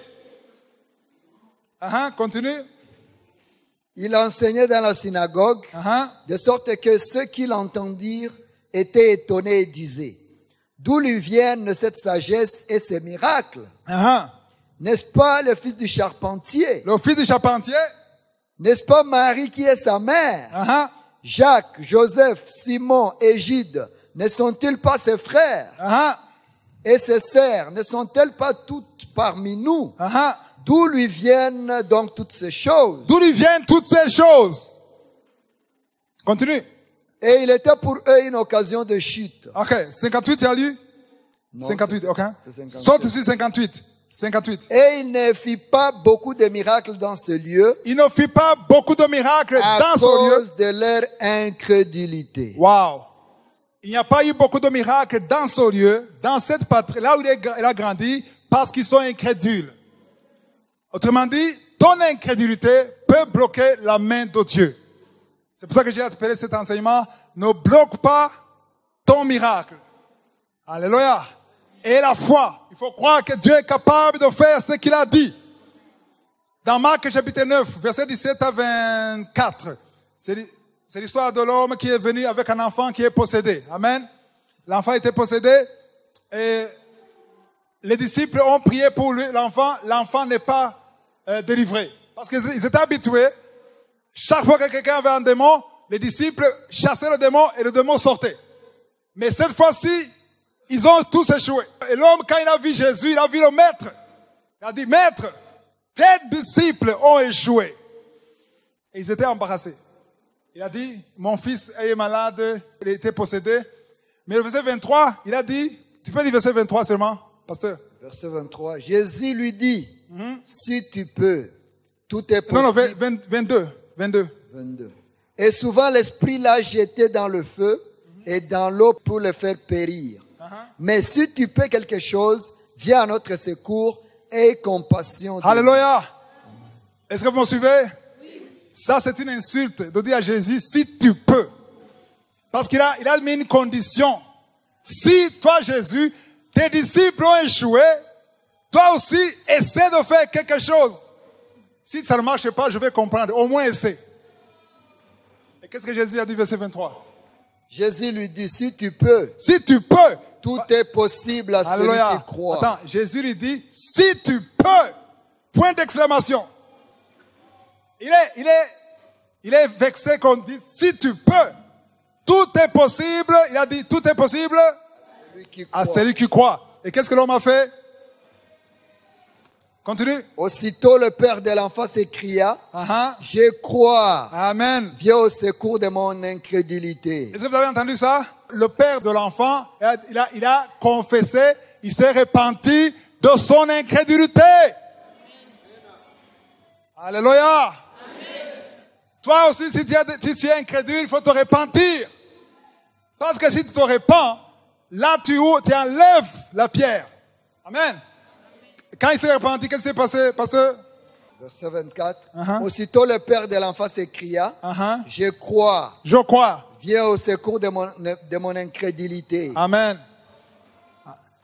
Continue. Il enseignait dans la synagogue, de sorte que ceux qui l'entendirent étaient étonnés et disaient, d'où lui viennent cette sagesse et ces miracles? N'est-ce pas le fils du charpentier? Le fils du charpentier? N'est-ce pas Marie qui est sa mère? Jacques, Joseph, Simon et Jude, ne sont-ils pas ses frères? Et ses sœurs, ne sont-elles pas toutes parmi nous? D'où lui viennent donc toutes ces choses? D'où lui viennent toutes ces choses? Continue. Et il était pour eux une occasion de chute. Ok, 58, tu as lu? Non, 58, ok. Saute sur 58. 58. Et il ne fit pas beaucoup de miracles dans ce lieu. Il ne fit pas beaucoup de miracles dans ce lieu. À cause de leur incrédulité. Wow. Il n'y a pas eu beaucoup de miracles dans ce lieu, dans cette patrie, là où il a grandi, parce qu'ils sont incrédules. Autrement dit, ton incrédulité peut bloquer la main de Dieu. C'est pour ça que j'ai appelé cet enseignement, ne bloque pas ton miracle. Alléluia. Et la foi. Il faut croire que Dieu est capable de faire ce qu'il a dit. Dans Marc chapitre 9, verset 17 à 24, c'est l'histoire de l'homme qui est venu avec un enfant qui est possédé. Amen. L'enfant était possédé et les disciples ont prié pour lui, l'enfant. L'enfant n'est pas délivré. Parce qu'ils étaient habitués. Chaque fois que quelqu'un avait un démon, les disciples chassaient le démon et le démon sortait. Mais cette fois-ci, ils ont tous échoué. Et l'homme, quand il a vu Jésus, il a vu le maître. Il a dit, maître, tes disciples ont échoué. Et ils étaient embarrassés. Il a dit, mon fils est malade, il était possédé. Mais le verset 23, il a dit, tu peux lire verset 23 seulement, pasteur? Verset 23, Jésus lui dit, si tu peux, tout est possible. Non, 22. Et souvent l'esprit l'a jeté dans le feu et dans l'eau pour le faire périr. Mais si tu peux quelque chose, viens à notre secours et aie compassion. Alléluia. Est-ce que vous me suivez? Ça, c'est une insulte de dire à Jésus, si tu peux. Parce qu'il a mis une condition. Si toi, Jésus, tes disciples ont échoué, toi aussi, essaie de faire quelque chose. Si ça ne marche pas, je vais comprendre. Au moins, essaie. Et qu'est-ce que Jésus a dit, verset 23? Jésus lui dit, si tu peux. Si tu peux. Tout est possible à celui qui croit. Attends, Jésus lui dit, si tu peux. Point d'exclamation. Il est vexé qu'on dise, si tu peux. Tout est possible. Il a dit, tout est possible à celui qui croit. Et qu'est-ce que l'homme a fait? Continue. Aussitôt le père de l'enfant s'écria, je crois. Amen. Viens au secours de mon incrédulité. Est-ce que vous avez entendu ça? Le père de l'enfant, il a confessé, il s'est repenti de son incrédulité. Alléluia. Toi aussi, si tu es incrédule, il faut te repentir. Parce que si tu te repens, là tu enlèves la pierre. Amen. Quand il s'est repenti, qu'est-ce qui s'est passé, pasteur? Verset 24. Aussitôt le père de l'enfant s'écria, je crois. Je crois. Viens au secours de mon incrédulité. Amen.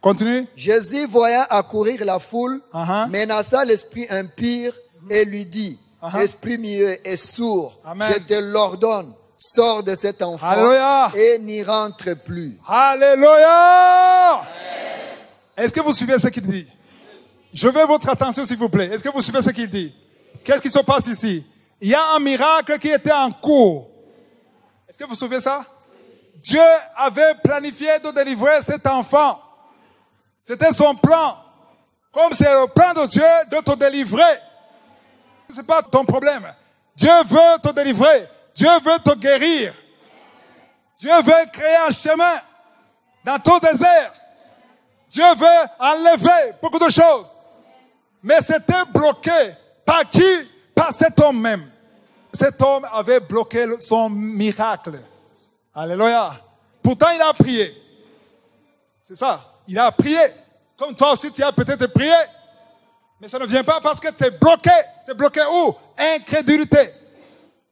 Continue. Jésus, voyant accourir la foule, menaça l'esprit impur et lui dit, esprit muet et sourd, Amen. je te l'ordonne, sors de cet enfant. Alléluia. Et n'y rentre plus. Alléluia. Est-ce que vous suivez ce qu'il dit? Je veux votre attention, s'il vous plaît. Est-ce que vous suivez ce qu'il dit? Qu'est-ce qui se passe ici? Il y a un miracle qui était en cours. Est-ce que vous suivez ça? Dieu avait planifié de délivrer cet enfant. C'était son plan. Comme c'est le plan de Dieu de te délivrer. Ce n'est pas ton problème. Dieu veut te délivrer. Dieu veut te guérir. Dieu veut créer un chemin dans ton désert. Dieu veut enlever beaucoup de choses. Mais c'était bloqué. Par qui? Par cet homme même. Cet homme avait bloqué son miracle. Alléluia. Pourtant, il a prié. C'est ça. Il a prié. Comme toi aussi, tu as peut-être prié. Mais ça ne vient pas parce que tu es bloqué. C'est bloqué où? Incrédulité.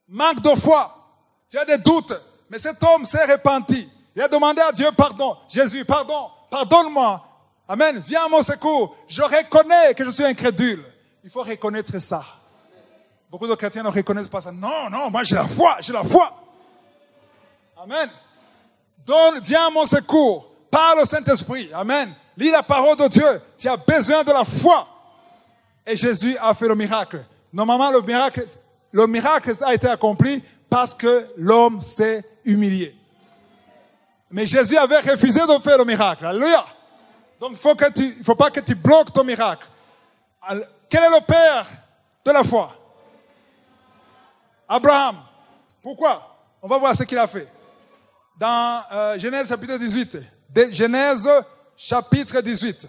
Manque de foi. Tu as des doutes. Mais cet homme s'est repenti. Il a demandé à Dieu pardon. Jésus, pardon. Pardonne-moi. Amen. Viens à mon secours. Je reconnais que je suis incrédule. Il faut reconnaître ça. Beaucoup de chrétiens ne reconnaissent pas ça. Non, non, moi j'ai la foi. J'ai la foi. Amen. Viens à mon secours. Parle au Saint-Esprit. Amen. Lis la parole de Dieu. Tu as besoin de la foi. Et Jésus a fait le miracle. Normalement, le miracle a été accompli parce que l'homme s'est humilié. Mais Jésus avait refusé de faire le miracle. Alléluia. Donc, il ne faut pas que tu bloques ton miracle. Quel est le père de la foi? Abraham. Pourquoi? On va voir ce qu'il a fait. Dans Genèse chapitre 18. Genèse chapitre 18.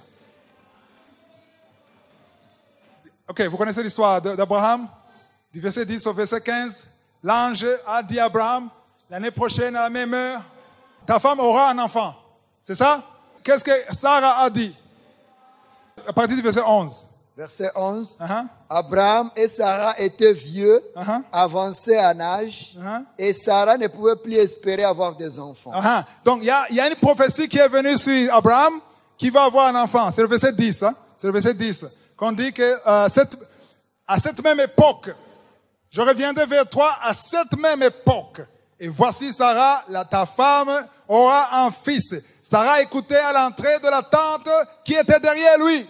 Ok, vous connaissez l'histoire d'Abraham? Du verset 10 au verset 15. L'ange a dit à Abraham, l'année prochaine à la même heure, ta femme aura un enfant. C'est ça? Qu'est-ce que Sarah a dit? À partir du verset 11. Verset 11. Abraham et Sarah étaient vieux, avancés en âge, et Sarah ne pouvait plus espérer avoir des enfants. Donc, il y a une prophétie qui est venue sur Abraham qui va avoir un enfant. C'est le verset 10. C'est le verset 10. Qu'on dit que à cette même époque, je reviendrai vers toi à cette même époque. Et voici Sarah, ta femme, aura un fils. Sarah écoutait à l'entrée de la tente qui était derrière lui.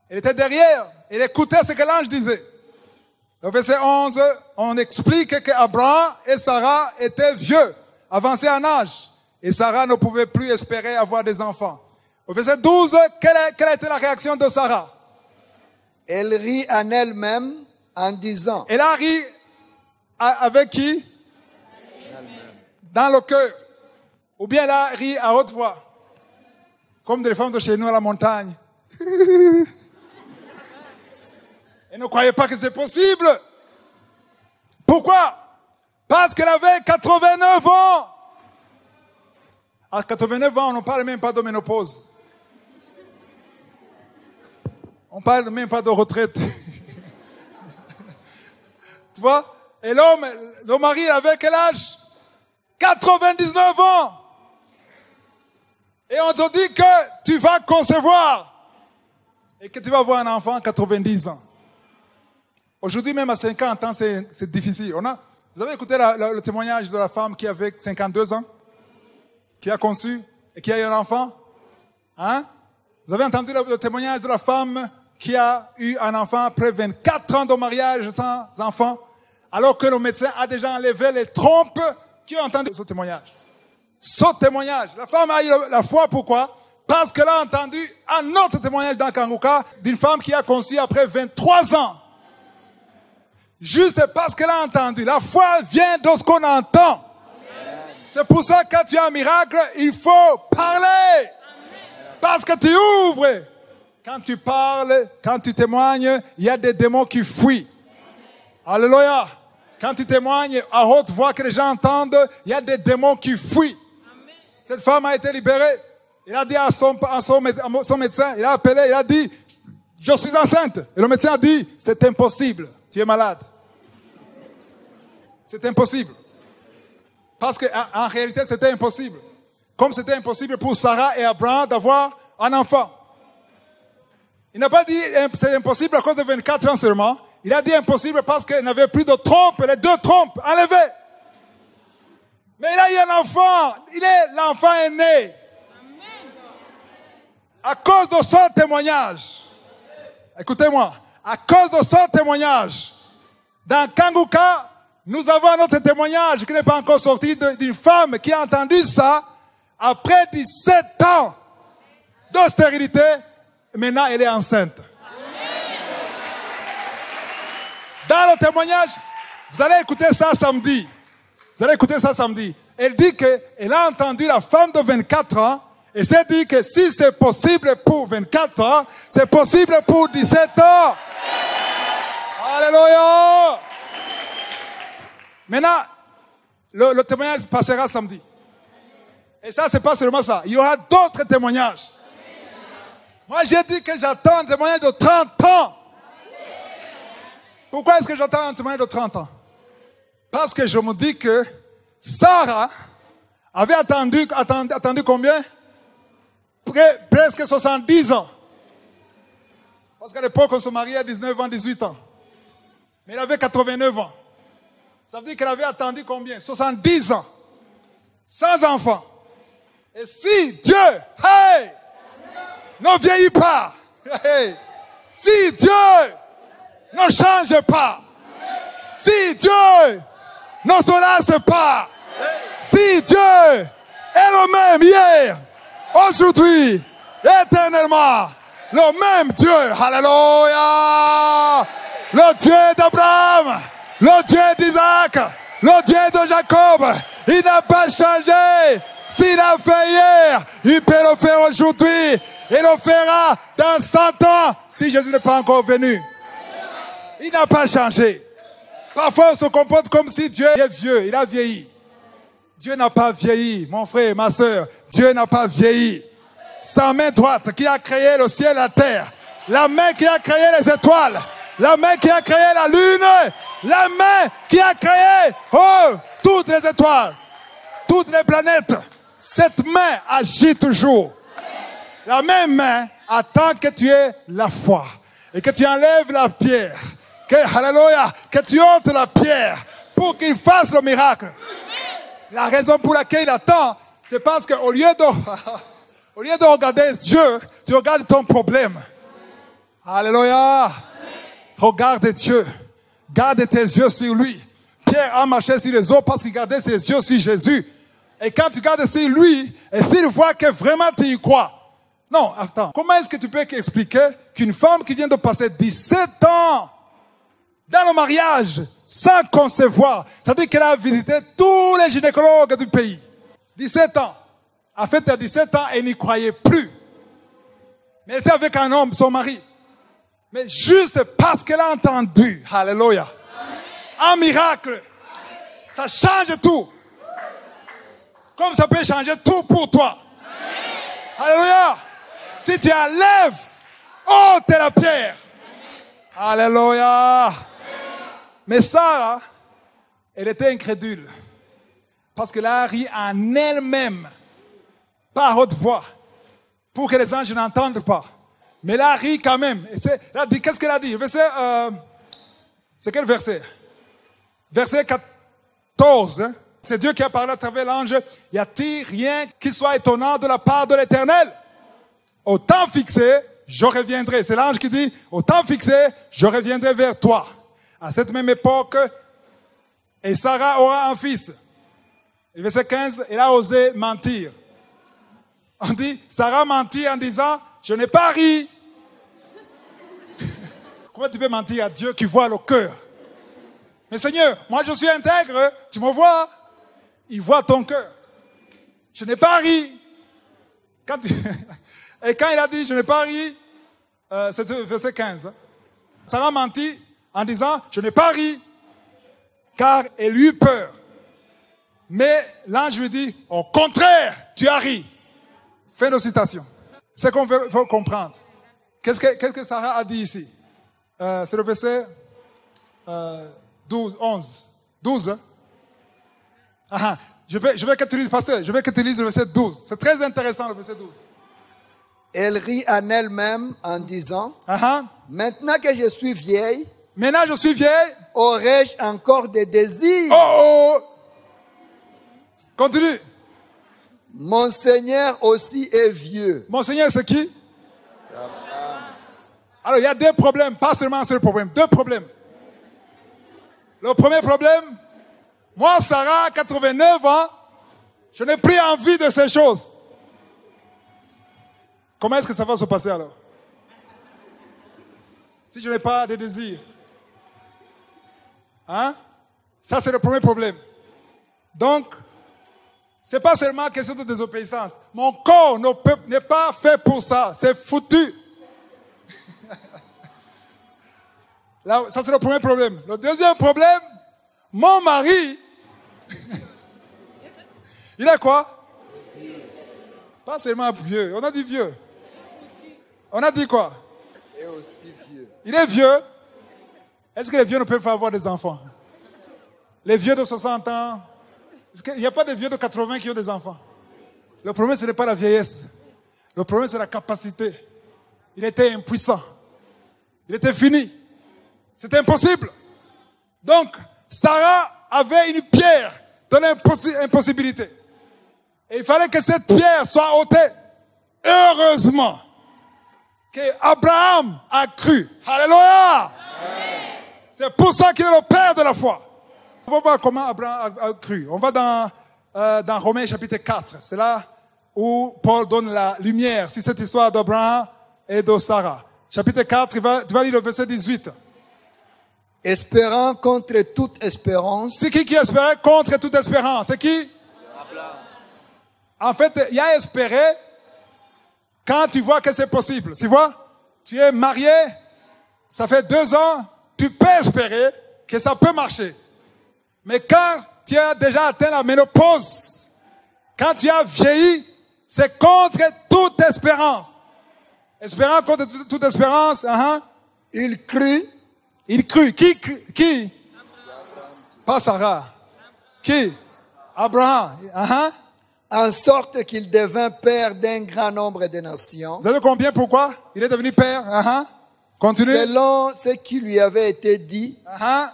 Elle était derrière. Elle écoutait ce que l'ange disait. Au verset 11, on explique qu'Abraham et Sarah étaient vieux, avancés en âge. Et Sarah ne pouvait plus espérer avoir des enfants. Au verset 12, quelle a été la réaction de Sarah? Elle rit en elle-même en disant. Elle a ri avec qui? Dans le cœur. Ou bien elle a ri à haute voix. Comme des femmes de chez nous à la montagne. Elle ne croyait pas que c'est possible. Pourquoi? Parce qu'elle avait 89 ans. À 89 ans, on ne parle même pas de ménopause. On ne parle même pas de retraite. Tu vois? Et l'homme, le mari, il avait quel âge? 99 ans. Et on te dit que tu vas concevoir. Et que tu vas avoir un enfant à 90 ans. Aujourd'hui, même à 50 ans, c'est difficile. Vous avez écouté le témoignage de la femme qui avait 52 ans? Qui a conçu et qui a eu un enfant? Vous avez entendu le témoignage de la femme qui a eu un enfant après 24 ans de mariage sans enfant, alors que le médecin a déjà enlevé les trompes? Qui a entendu ce témoignage? Ce témoignage. La femme a eu la foi, pourquoi? Parce qu'elle a entendu un autre témoignage dans Kanguka d'une femme qui a conçu après 23 ans. Juste parce qu'elle a entendu. La foi vient de ce qu'on entend. C'est pour ça que quand tu as un miracle, il faut parler. Parce que tu ouvres. Quand tu parles, quand tu témoignes, il y a des démons qui fuient. Alléluia. Quand tu témoignes à haute voix que les gens entendent, il y a des démons qui fuient. Cette femme a été libérée. Il a dit à son médecin, il a appelé, il a dit, je suis enceinte. Et le médecin a dit, c'est impossible, tu es malade. C'est impossible. Parce qu'en réalité, c'était impossible. Comme c'était impossible pour Sarah et Abraham d'avoir un enfant. Il n'a pas dit c'est impossible à cause de 24 ans seulement. Il a dit impossible parce qu'il n'avait plus de trompes, les deux trompes enlevées. Mais il a eu un enfant. L'enfant est né. À cause de son témoignage. Écoutez-moi. À cause de son témoignage. Dans Kanguka, nous avons notre témoignage qui n'est pas encore sorti d'une femme qui a entendu ça après 17 ans de stérilité. Maintenant, elle est enceinte. Dans le témoignage, vous allez écouter ça samedi. Vous allez écouter ça samedi. Elle dit qu'elle a entendu la femme de 24 ans Et c'est dit que si c'est possible pour 24 ans, c'est possible pour 17 ans. Alléluia. Maintenant, le témoignage passera samedi. Et ça, c'est pas seulement ça. Il y aura d'autres témoignages. Moi, j'ai dit que j'attends un témoignage de 30 ans. Pourquoi est-ce que j'attends un témoignage de 30 ans? Parce que je me dis que Sarah avait attendu combien? Presque 70 ans. Parce qu'à l'époque, on se mariait à 19 ans, 18 ans. Mais elle avait 89 ans. Ça veut dire qu'elle avait attendu combien? 70 ans. Sans enfant. Et si Dieu, hey, ne vieillit pas, hey, si Dieu ne change pas, si Dieu ne se lasse pas, si Dieu est le même hier, aujourd'hui, éternellement, le même Dieu, alléluia, le Dieu d'Abraham, le Dieu d'Isaac, le Dieu de Jacob, il n'a pas changé. S'il a fait hier, il peut le faire aujourd'hui. Et le fera dans 100 ans si Jésus n'est pas encore venu. Il n'a pas changé. Parfois, on se comporte comme si Dieu est vieux. Il a vieilli. Dieu n'a pas vieilli, mon frère, ma soeur. Dieu n'a pas vieilli. Sa main droite qui a créé le ciel et la terre. La main qui a créé les étoiles. La main qui a créé la lune. La main qui a créé toutes les étoiles. Toutes les planètes. Cette main agit toujours. La même main attend que tu aies la foi. Et que tu enlèves la pierre. Alléluia. Que tu ôtes la pierre. Pour qu'il fasse le miracle. La raison pour laquelle il attend, c'est parce qu'au lieu de regarder Dieu, tu regardes ton problème. Alléluia. Regarde Dieu. Garde tes yeux sur lui. Pierre a marché sur les eaux parce qu'il gardait ses yeux sur Jésus. Et quand tu gardes sur lui, et s'il voit que vraiment tu y crois. Non, attends. Comment est-ce que tu peux expliquer qu'une femme qui vient de passer 17 ans dans le mariage, sans concevoir, ça veut dire qu'elle a visité tous les gynécologues du pays. 17 ans. En fait, à 17 ans, elle n'y croyait plus. Mais elle était avec un homme, son mari. Mais juste parce qu'elle a entendu, alléluia, un miracle, ça change tout. Comme ça peut changer tout pour toi. Alléluia. Si tu enlèves, ôte la pierre. Alléluia. Mais Sarah, elle était incrédule. Parce qu'elle a ri en elle-même, par haute voix, pour que les anges n'entendent pas. Mais elle a ri quand même. Elle a dit, qu'est-ce qu'elle a dit? C'est quel verset? Verset 14. Hein? C'est Dieu qui a parlé à travers l'ange. Y a-t-il rien qui soit étonnant de la part de l'Éternel? Au temps fixé, je reviendrai. C'est l'ange qui dit, au temps fixé, je reviendrai vers toi. À cette même époque, et Sarah aura un fils. Et verset 15, elle a osé mentir. On dit, Sarah mentit en disant, je n'ai pas ri. Comment tu peux mentir à Dieu qui voit le cœur? Mais Seigneur, moi je suis intègre, tu me vois. Il voit ton cœur. Je n'ai pas ri. Et quand il a dit, je n'ai pas ri, c'est verset 15. Sarah mentit en disant, je n'ai pas ri, car elle eut peur. Mais l'ange lui dit, au contraire, tu as ri. Fin de citation. C'est qu'on veut comprendre. Qu'est-ce que Sarah a dit ici? C'est le verset 12. Hein? Ah, je vais que tu lises, pasteur, je vais que tu lises le verset 12. C'est très intéressant le verset 12. Elle rit en elle-même en disant, maintenant que je suis vieille, aurais-je encore des désirs? Continue. Mon Seigneur aussi est vieux. Mon Seigneur, c'est qui? Alors, il y a deux problèmes, pas seulement un seul problème, deux problèmes. Le premier problème, moi, Sarah, 89 ans, je n'ai plus envie de ces choses. Comment est-ce que ça va se passer alors? Si je n'ai pas de désir. Hein? Ça, c'est le premier problème. Donc, C'est pas seulement question de désobéissance. Mon corps n'est pas fait pour ça. C'est foutu. Là, ça, c'est le premier problème. Le deuxième problème, mon mari, il est quoi? Pas seulement vieux. On a dit vieux. On a dit quoi? Et aussi vieux. Il est vieux. Est-ce que les vieux ne peuvent pas avoir des enfants? Les vieux de 60 ans. Il n'y a pas de vieux de 80 qui ont des enfants. Le problème, ce n'est pas la vieillesse. Le problème, c'est la capacité. Il était impuissant. Il était fini. C'était impossible. Donc, Sarah avait une pierre de l'impossibilité. Et il fallait que cette pierre soit ôtée. Heureusement qu'Abraham a cru. Alléluia! C'est pour ça qu'il est le père de la foi. On va voir comment Abraham a cru. On va dans Romains chapitre 4. C'est là où Paul donne la lumière sur cette histoire d'Abraham et de Sarah. Chapitre 4, tu vas lire le verset 18. Espérant contre toute espérance. C'est qui espérait contre toute espérance? C'est qui? Abraham. En fait, il y a espéré quand tu vois que c'est possible. Tu vois? Tu es marié, ça fait 2 ans, tu peux espérer que ça peut marcher. Mais quand tu as déjà atteint la ménopause, quand tu as vieilli, c'est contre toute espérance. Espérant contre toute espérance. Il crut. Il crut. Qui? Pas Sarah. Qui? Abraham. En sorte qu'il devint père d'un grand nombre de nations. Vous savez combien? Pourquoi? Il est devenu père. Continue. Selon ce qui lui avait été dit,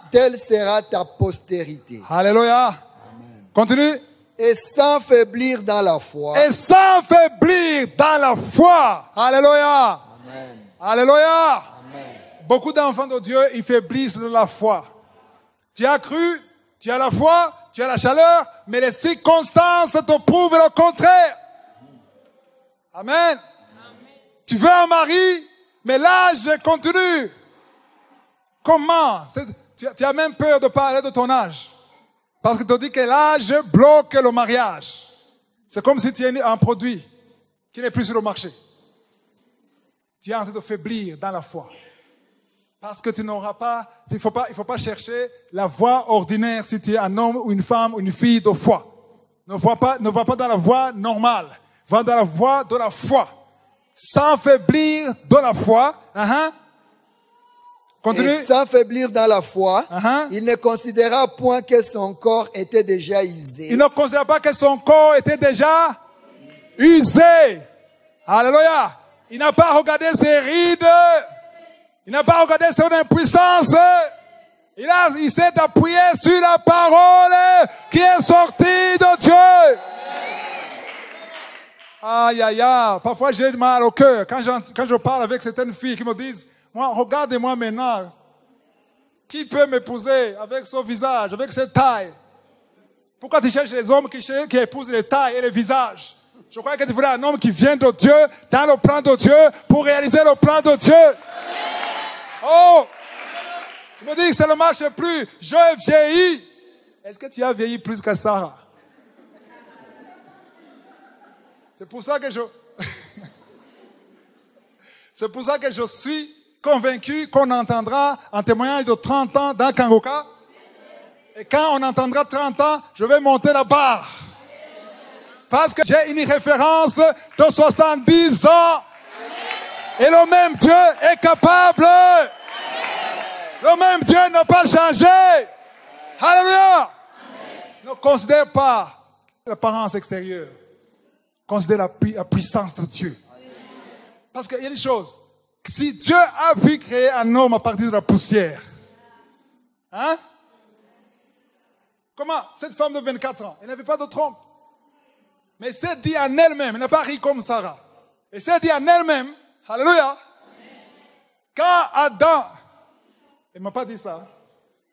telle sera ta postérité. Alléluia. Amen. Continue. Et sans faiblir dans la foi. Et sans faiblir dans la foi. Alléluia. Amen. Alléluia. Amen. Beaucoup d'enfants de Dieu, ils faiblissent dans la foi. Tu as cru, tu as la foi, tu as la chaleur, mais les circonstances te prouvent le contraire. Amen. Amen. Tu veux un mari, mais l'âge continue. Comment? Tu as même peur de parler de ton âge. Parce que tu dis que l'âge bloque le mariage. C'est comme si tu es un produit qui n'est plus sur le marché. Tu es en train de faiblir dans la foi. Parce que tu n'auras pas, il faut pas chercher la voie ordinaire si tu es un homme ou une femme ou une fille de foi. Ne va pas dans la voie normale. Va dans la voie de la foi. Sans faiblir dans la foi. Continue. Et sans faiblir dans la foi, il ne considéra point que son corps était déjà usé. Il ne considéra pas que son corps était déjà usé. Alléluia. Il n'a pas regardé ses rides. Il n'a pas regardé son impuissance. Il s'est appuyé sur la parole qui est sortie de Dieu. Aïe, aïe, aïe. Parfois, j'ai mal au cœur quand je parle avec certaines filles qui me disent, moi, regardez-moi maintenant. Qui peut m'épouser avec son visage, avec cette taille? Pourquoi tu cherches les hommes qui épousent les tailles et les visages? Je crois que tu voulais un homme qui vient de Dieu, dans le plan de Dieu, pour réaliser le plan de Dieu. Oh! Tu me dis que ça ne marche plus. Je vieillis. Est-ce que tu as vieilli plus que Sarah? C'est pour ça que C'est pour ça que je suis convaincu qu'on entendra un témoignage de 30 ans dans Kangoka. Et quand on entendra 30 ans, je vais monter la barre. Parce que j'ai une référence de 70 ans. Et le même Dieu est capable. Le même Dieu n'a pas changé. Alléluia. Ne considère pas l'apparence extérieure. Considère la puissance de Dieu. Parce qu'il y a une chose. Si Dieu a pu créer un homme à partir de la poussière, comment? Cette femme de 24 ans, elle n'avait pas de trompe. Mais elle s'est dit en elle-même, elle n'a pas ri comme Sarah. Elle s'est dit en elle-même, alléluia, quand Adam, elle ne m'a pas dit ça,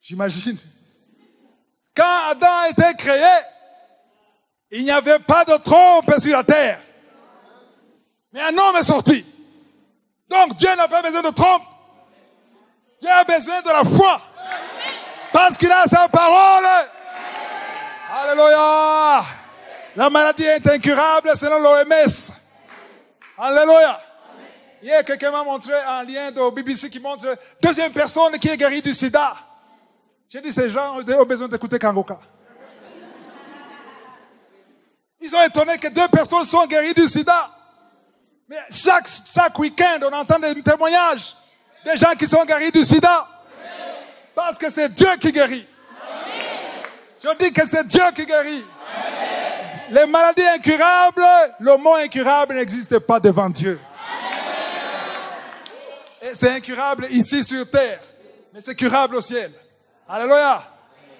j'imagine, quand Adam a été créé, il n'y avait pas de trompe sur la terre. Mais un homme est sorti. Donc Dieu n'a pas besoin de trompe. Dieu a besoin de la foi. Parce qu'il a sa parole. Alléluia. La maladie est incurable selon l'OMS. Alléluia. Hier, quelqu'un m'a montré un lien de BBC qui montre deuxième personne qui est guérie du sida. J'ai dit, ces gens ont besoin d'écouter Kangoka. Ils sont étonnés que 2 personnes sont guéries du sida. Mais chaque week-end, on entend des témoignages des gens qui sont guéris du sida. Parce que c'est Dieu qui guérit. Je dis que c'est Dieu qui guérit. Les maladies incurables, le mot incurable n'existe pas devant Dieu. Et c'est incurable ici sur terre, mais c'est curable au ciel. Alléluia.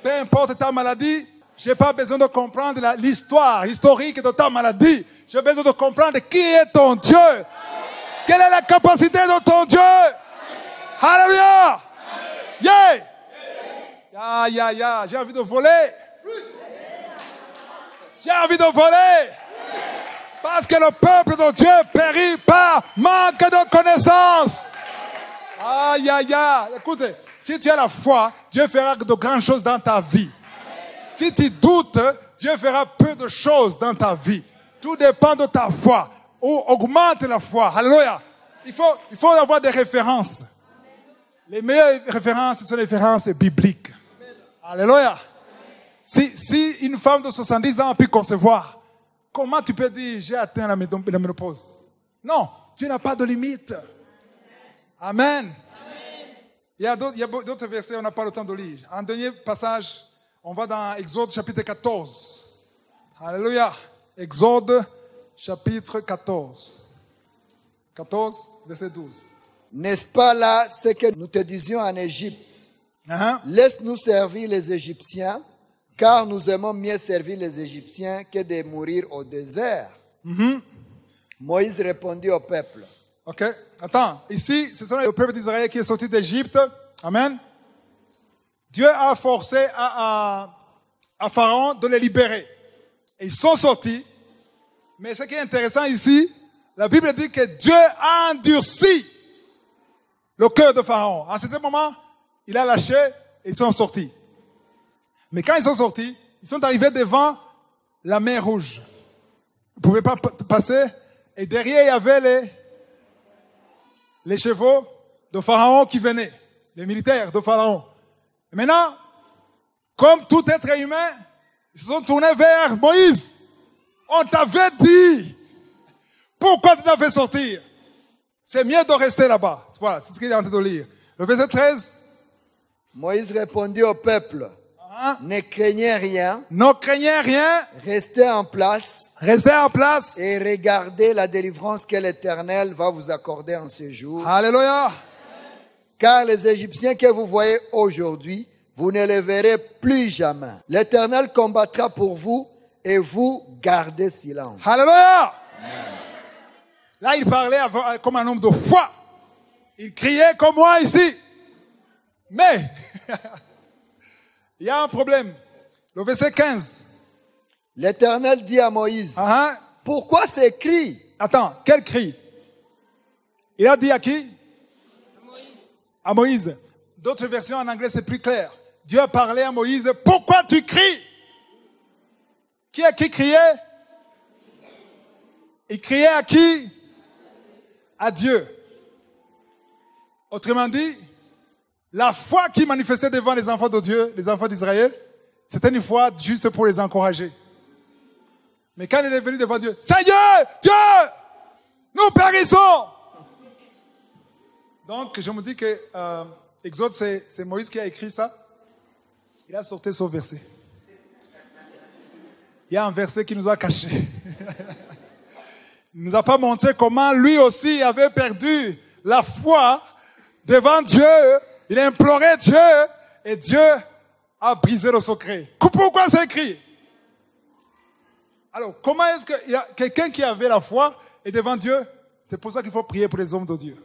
Peu importe ta maladie, je n'ai pas besoin de comprendre l'histoire historique de ta maladie. J'ai besoin de comprendre qui est ton Dieu. Quelle est la capacité de ton Dieu. Alléluia. Yeah. J'ai envie de voler. J'ai envie de voler. Parce que le peuple de Dieu périt par manque de connaissance. Écoutez, si tu as la foi, Dieu fera de grandes choses dans ta vie. Si tu doutes, Dieu fera peu de choses dans ta vie. Tout dépend de ta foi. Ou augmente la foi. Alléluia. Il faut avoir des références. Les meilleures références, ce sont les références bibliques. Alléluia. Si une femme de 70 ans a pu concevoir, comment tu peux dire j'ai atteint la ménopause? Non, Dieu n'a pas de limite. Amen. Il y a d'autres versets, on n'a pas le temps de lire. Un dernier passage, on va dans Exode chapitre 14. Alléluia. Exode chapitre 14. 14, verset 12. N'est-ce pas là ce que nous te disions en Égypte? Laisse-nous servir les Égyptiens, car nous aimons mieux servir les Égyptiens que de mourir au désert. Moïse répondit au peuple. Ok, attends, ici, ce sont le peuple d'Israël qui est sorti d'Égypte. Amen. Dieu a forcé à Pharaon de les libérer. Et ils sont sortis. Mais ce qui est intéressant ici, la Bible dit que Dieu a endurci le cœur de Pharaon. À ce moment, il a lâché et ils sont sortis. Mais quand ils sont sortis, ils sont arrivés devant la mer Rouge. Ils ne pouvaient pas passer. Et derrière, il y avait les chevaux de Pharaon qui venaient. Les militaires de Pharaon. Et maintenant, comme tout être humain, ils se sont tournés vers Moïse. On t'avait dit. Pourquoi tu t'as fait sortir? C'est mieux de rester là-bas. Voilà, c'est ce qu'il est en train de lire. Le verset 13. Moïse répondit au peuple. Ne craignez rien. Ne craignez rien. Restez en place. Restez en place. Et regardez la délivrance que l'Éternel va vous accorder en ce jour. Alléluia. Car les Égyptiens que vous voyez aujourd'hui, vous ne les verrez plus jamais. L'Éternel combattra pour vous et vous gardez silence. Alléluia. Là, il parlait comme un homme de foi. Il criait comme moi ici. Mais, il y a un problème. Le verset 15. L'Éternel dit à Moïse, pourquoi ces cris? Attends, quel cri? Il a dit à qui? À Moïse. D'autres versions en anglais, c'est plus clair. Dieu a parlé à Moïse, pourquoi tu cries? Qui criait? Il criait à qui? À Dieu. Autrement dit, la foi qui manifestait devant les enfants de Dieu, les enfants d'Israël, c'était une foi juste pour les encourager. Mais quand il est venu devant Dieu, Seigneur, Dieu, nous périssons. Donc, je me dis que Exode, c'est Moïse qui a écrit ça. Il a sorti ce verset. Il y a un verset qui nous a caché. Il ne nous a pas montré comment lui aussi avait perdu la foi devant Dieu. Il a imploré Dieu et Dieu a brisé le secret. Pourquoi c'est écrit? Alors, comment est-ce qu'il y a quelqu'un qui avait la foi et devant Dieu? C'est pour ça qu'il faut prier pour les hommes de Dieu.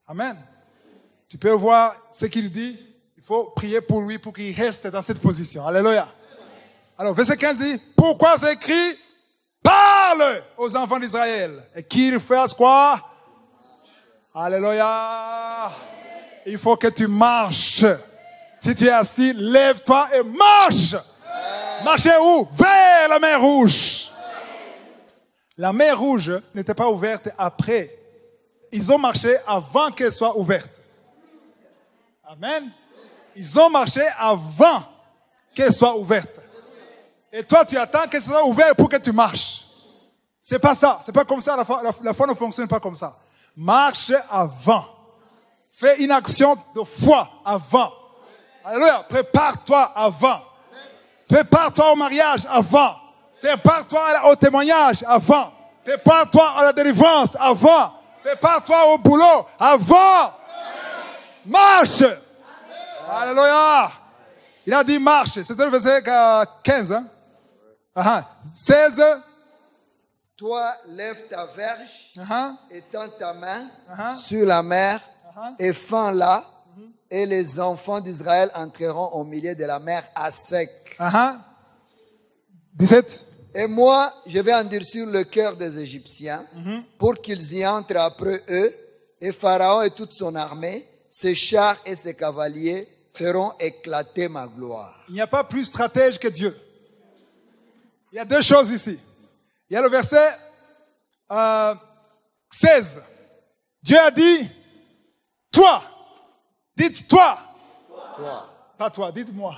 Amen. Tu peux voir ce qu'il dit. Il faut prier pour lui pour qu'il reste dans cette position. Alléluia. Alors, verset 15 dit, pourquoi c'est écrit? Parle aux enfants d'Israël et qu'ils fassent quoi? Alléluia. Il faut que tu marches. Si tu es assis, lève-toi et marche. Marcher où? Vers la mer Rouge. La mer Rouge n'était pas ouverte après. Ils ont marché avant qu'elle soit ouverte. Amen. Ils ont marché avant qu'elle soit ouverte. Et toi, tu attends qu'elle soit ouverte pour que tu marches. C'est pas ça. C'est pas comme ça. La foi ne fonctionne pas comme ça. Marche avant. Fais une action de foi avant. Alléluia. Prépare-toi avant. Prépare-toi au mariage avant. Prépare-toi au témoignage avant. Prépare-toi à la délivrance avant. Prépare-toi au boulot avant. Marche. Alléluia. Il a dit marche. C'était le verset 15. Hein? 16. Toi, lève ta verge et tends ta main sur la mer et fends-la, et les enfants d'Israël entreront au milieu de la mer à sec. 17. Et moi, je vais endurcir le cœur des Égyptiens pour qu'ils y entrent après eux, et Pharaon et toute son armée, ses chars et ses cavaliers feront éclater ma gloire. Il n'y a pas plus stratège que Dieu. Il y a deux choses ici. Il y a le verset 16. Dieu a dit, toi, dites toi. Pas toi, dites moi.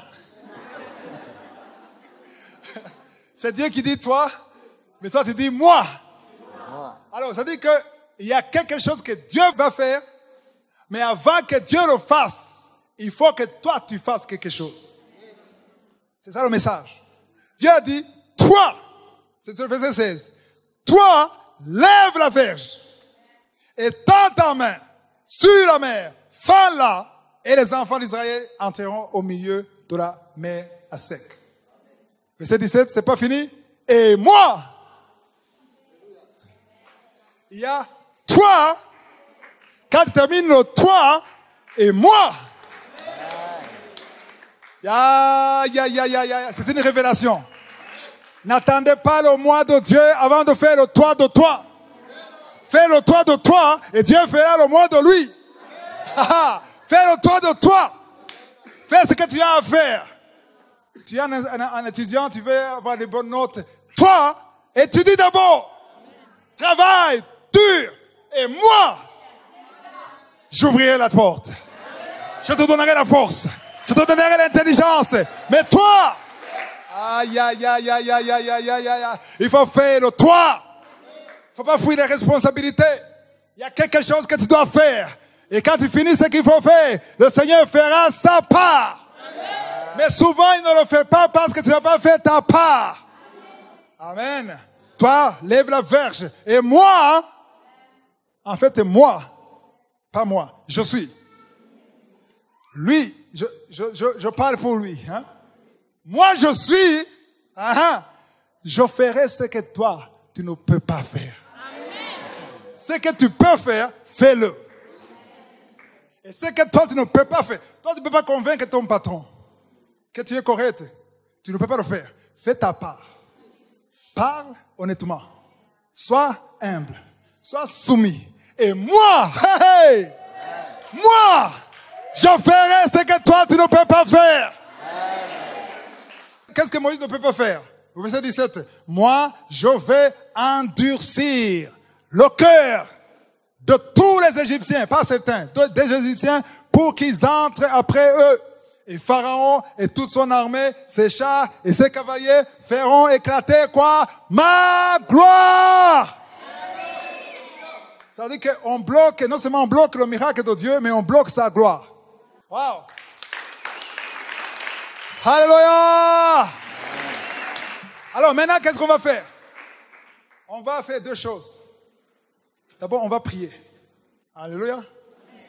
C'est Dieu qui dit toi, mais toi tu dis moi. Alors ça dit qu'il y a quelque chose que Dieu va faire, mais avant que Dieu le fasse, il faut que toi tu fasses quelque chose. C'est ça le message. Dieu a dit, toi, c'est le verset 16, toi, lève la verge et tends ta main sur la mer, fends-la, et les enfants d'Israël entreront au milieu de la mer à sec. Verset 17, c'est pas fini. Et moi, il y a toi, quand tu termines le toi, et moi. C'est une révélation. N'attendez pas le moi de Dieu avant de faire le toi de toi. Fais le toi de toi et Dieu fera le moi de lui. Fais le toi de toi. Fais ce que tu as à faire. Tu es un étudiant, tu veux avoir des bonnes notes. Toi, étudie d'abord. Travaille dur. Et moi, j'ouvrirai la porte. Je te donnerai la force. Je te donnerai l'intelligence. Mais toi, il faut faire le toi. Il ne faut pas fuir les responsabilités. Il y a quelque chose que tu dois faire. Et quand tu finis ce qu'il faut faire, le Seigneur fera sa part. Mais souvent, il ne le fait pas parce que tu n'as pas fait ta part. Amen. Toi, lève la verge. Et moi, en fait, moi, pas moi, je suis. Lui, je parle pour lui. Hein? Moi, je suis. Je ferai ce que toi, tu ne peux pas faire. Amen. Ce que tu peux faire, fais-le. Et ce que toi, tu ne peux pas faire. Toi, tu ne peux pas convaincre ton patron que tu es correct. Tu ne peux pas le faire. Fais ta part. Parle honnêtement. Sois humble. Sois soumis. Et moi, moi, je ferai ce que toi, tu ne peux pas faire. Qu'est-ce que Moïse ne peut pas faire? Au verset 17. Moi, je vais endurcir le cœur de tous les Égyptiens, pas certains, des Égyptiens, pour qu'ils entrent après eux. Et Pharaon et toute son armée, ses chars et ses cavaliers feront éclater quoi? Ma gloire! Ça veut dire qu'on bloque, non seulement on bloque le miracle de Dieu, mais on bloque sa gloire. Wow! Alléluia! Alors maintenant, qu'est-ce qu'on va faire? On va faire deux choses. D'abord, on va prier. Alléluia.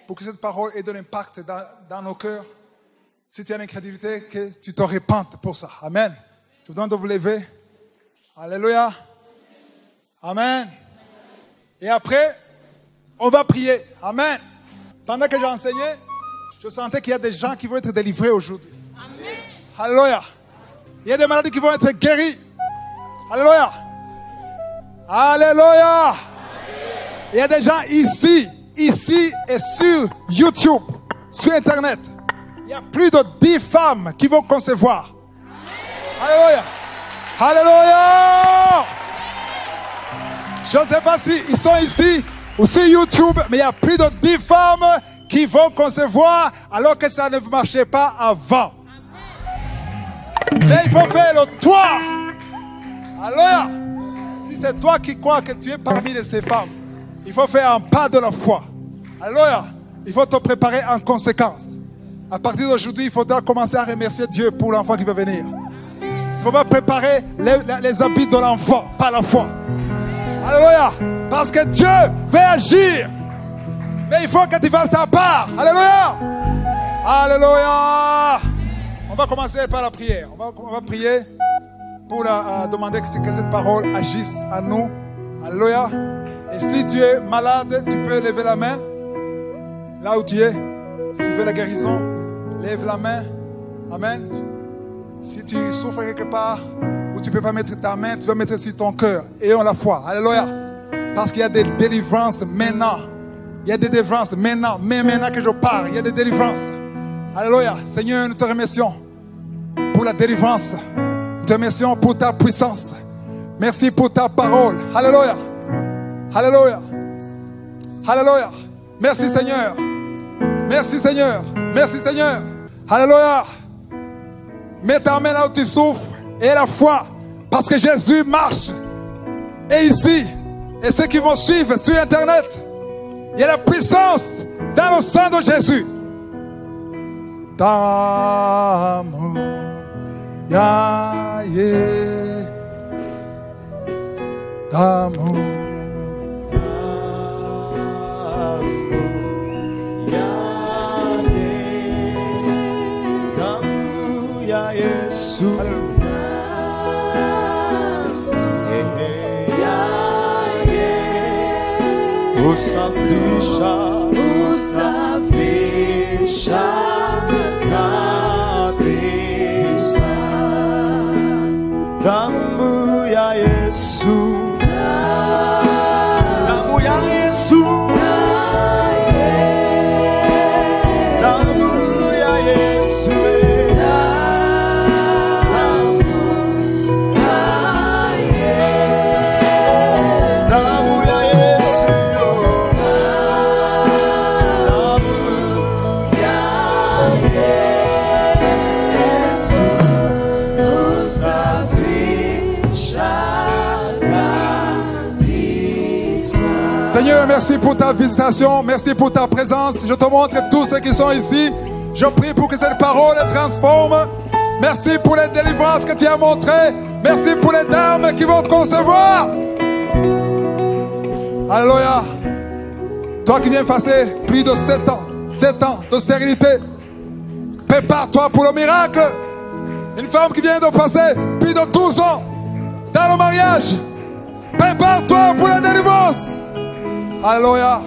Pour que cette parole ait de l'impact dans nos cœurs. Si tu as l'incrédulité, que tu te répandes pour ça. Amen. Je vous demande de vous lever. Alléluia. Amen. Et après, on va prier. Amen. Pendant que j'ai enseigné, je sentais qu'il y a des gens qui vont être délivrés aujourd'hui. Amen. Alléluia. Il y a des maladies qui vont être guéries. Alléluia. Alléluia. Il y a des gens ici et sur YouTube, sur Internet. Il y a plus de 10 femmes qui vont concevoir. Alléluia. Alléluia. Je ne sais pas s'ils sont ici ou sur YouTube, mais il y a plus de 10 femmes qui vont concevoir alors que ça ne marchait pas avant. Mais il faut faire le toit. Alléluia. Si c'est toi qui crois que tu es parmi ces femmes, il faut faire un pas de la foi. Alléluia. Il faut te préparer en conséquence. À partir d'aujourd'hui, il faudra commencer à remercier Dieu pour l'enfant qui va venir. Il faut préparer les habits de l'enfant, pas la foi. Alléluia. Parce que Dieu veut agir. Mais il faut que tu fasses ta part. Alléluia. Alléluia. On va commencer par la prière. On va prier pour demander que cette parole agisse à nous. Alléluia. Et si tu es malade, tu peux lever la main. Là où tu es. Si tu veux la guérison, lève la main. Amen. Si tu souffres quelque part, où tu ne peux pas mettre ta main, tu vas mettre sur ton cœur. Ayons la foi. Alléluia. Parce qu'il y a des délivrances maintenant. Il y a des délivrances maintenant. Mais maintenant que je parle, il y a des délivrances. Alléluia. Seigneur, nous te remercions pour la délivrance. Nous te remercions pour ta puissance. Merci pour ta parole. Alléluia. Alléluia. Alléluia. Merci Seigneur. Merci Seigneur. Merci Seigneur. Alléluia. Mets ta main là où tu souffres et la foi. Parce que Jésus marche. Et ici, et ceux qui vont suivre sur Internet, il y a la puissance dans le sang de Jésus. D'amour, Yahweh, d'amour, Jésus. Usafisha kabisa damu ya Yesu, damu ya Yesu, damu ya Yesu. Seigneur, merci pour ta visitation, merci pour ta présence. Je te montre tous ceux qui sont ici. Je prie pour que cette parole transforme. Merci pour les délivrances que tu as montrées. Merci pour les dames qui vont concevoir. Alléluia. Toi qui viens passer plus de 7 ans de stérilité, prépare-toi pour le miracle. Une femme qui vient de passer plus de 12 ans dans le mariage, prépare-toi pour la délivrance. Alléluia.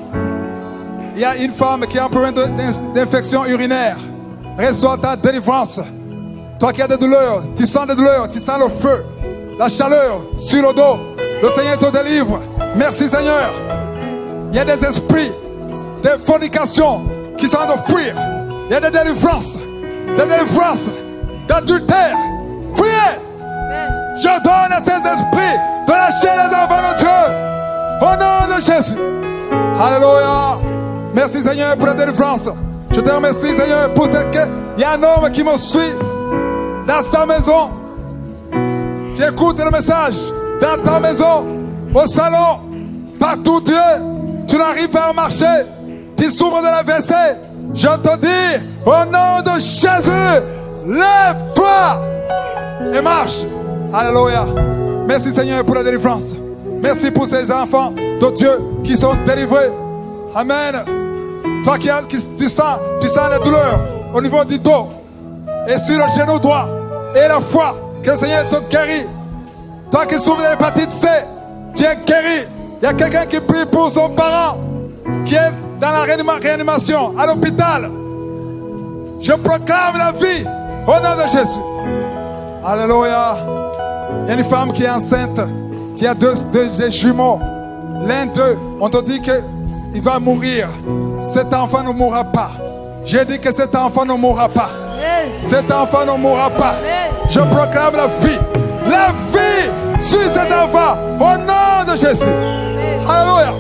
Il y a une femme qui a un problème d'infection urinaire. Reçois ta délivrance. Toi qui as des douleurs, tu sens des douleurs, tu sens le feu, la chaleur sur le dos. Le Seigneur te délivre. Merci Seigneur. Il y a des esprits de fornication qui sont en train de fuir. Il y a des délivrances d'adultère. Fuyez. Je donne à ces esprits de lâcher les enfants de Dieu. Au nom de Jésus. Alléluia. Merci Seigneur pour la délivrance. Je te remercie Seigneur pour ce que il y a un homme qui me suit dans sa maison. Tu écoutes le message dans ta maison, au salon, partout tu es. Tu n'arrives pas à marcher. Tu souffres de la WC. Je te dis au nom de Jésus, lève-toi et marche. Alléluia. Merci Seigneur pour la délivrance. Merci pour ces enfants de Dieu qui sont délivrés. Amen. Toi qui sens la douleur au niveau du dos et sur le genou droit et la foi, que le Seigneur te guérit. Toi qui souffres de l'hépatite C, tu es guéri. Il y a quelqu'un qui prie pour son parent qui est dans la réanimation à l'hôpital. Je proclame la vie au nom de Jésus. Alléluia. Il y a une femme qui est enceinte. Tu as deux jumeaux. L'un d'eux, on te dit qu'il va mourir. Cet enfant ne mourra pas. J'ai dit que cet enfant ne mourra pas. Cet enfant ne mourra pas. Je proclame la vie. La vie sur cet enfant. Au nom de Jésus. Alléluia.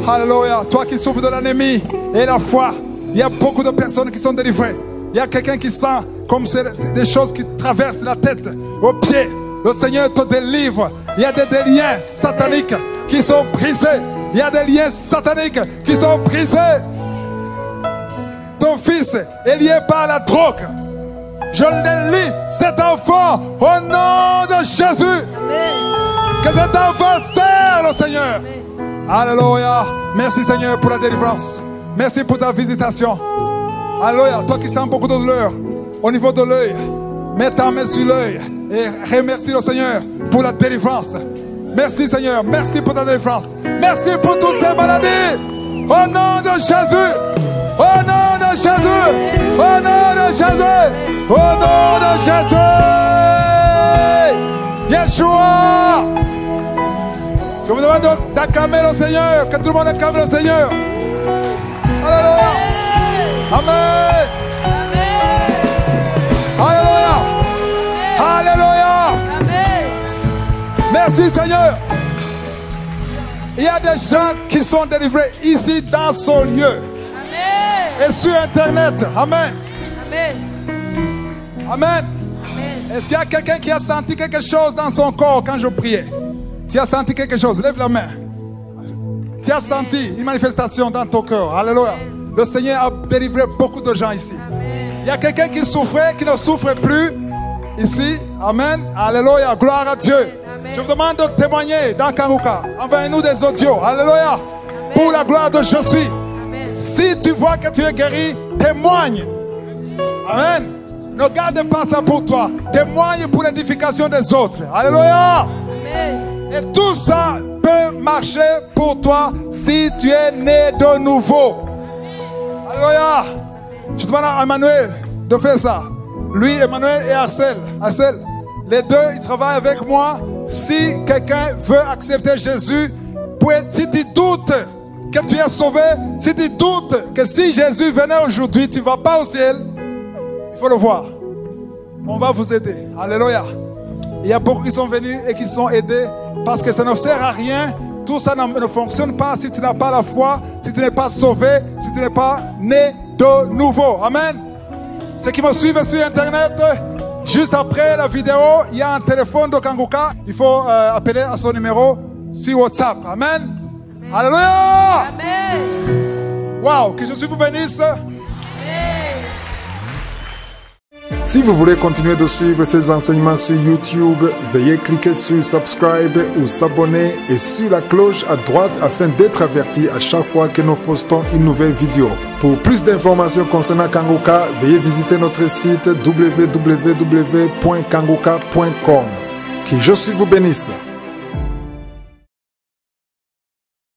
Alléluia. Toi qui souffres de l'anémie et la foi, il y a beaucoup de personnes qui sont délivrées. Il y a quelqu'un qui sent comme c'est des choses qui traversent la tête, aux pieds. Le Seigneur te délivre. Il y a des liens sataniques qui sont brisés. Il y a des liens sataniques qui sont brisés. Ton fils est lié par la drogue. Je délie cet enfant au nom de Jésus. Que cet enfant sert le Seigneur. Alléluia. Merci Seigneur pour la délivrance. Merci pour ta visitation. Alléluia. Toi qui sens beaucoup de douleur au niveau de l'œil, mets ta main sur l'œil et remercie le Seigneur pour la délivrance. Merci Seigneur. Merci pour ta délivrance. Merci pour toutes ces maladies. Au nom de Jésus. Au nom de Jésus. Au nom de Jésus. Au nom de Jésus. Yeshua. Je vous demande d'acclamer le Seigneur. Que tout le monde acclame le Seigneur. Alléluia. Amen. Alléluia. Alléluia. Merci Seigneur. Il y a des gens qui sont délivrés ici dans ce lieu. Et sur Internet. Amen. Amen. Est-ce qu'il y a quelqu'un qui a senti quelque chose dans son corps quand je priais? Tu as senti quelque chose? Lève la main. Tu as senti une manifestation dans ton cœur. Alléluia. Le Seigneur a délivré beaucoup de gens ici. Il y a quelqu'un qui souffrait, qui ne souffre plus ici. Amen. Alléluia. Gloire à Dieu. Je vous demande de témoigner dans Kanguka. Envoyez-nous des audios. Alléluia. Pour la gloire de Jésus. Si tu vois que tu es guéri, témoigne. Amen. Ne garde pas ça pour toi. Témoigne pour l'édification des autres. Alléluia. Et tout ça peut marcher pour toi si tu es né de nouveau. Alléluia. Je demande à Emmanuel de faire ça. Lui, Emmanuel et Arcel. Les deux, ils travaillent avec moi. Si quelqu'un veut accepter Jésus, si tu doutes que tu es sauvé, si tu doutes que si Jésus venait aujourd'hui, tu ne vas pas au ciel, il faut le voir. On va vous aider. Alléluia. Il y a beaucoup qui sont venus et qui sont aidés parce que ça ne sert à rien. Tout ça ne fonctionne pas si tu n'as pas la foi, si tu n'es pas sauvé, si tu n'es pas né de nouveau. Amen. Ceux qui me suivent sur Internet, juste après la vidéo, il y a un téléphone de Kanguka. Il faut appeler à son numéro sur WhatsApp. Amen. Alléluia. Amen. Wow, que Jésus vous bénisse. Si vous voulez continuer de suivre ces enseignements sur YouTube, veuillez cliquer sur Subscribe ou s'abonner et sur la cloche à droite afin d'être averti à chaque fois que nous postons une nouvelle vidéo. Pour plus d'informations concernant Kanguka, veuillez visiter notre site www.kanguka.com. Que Jésus vous bénisse.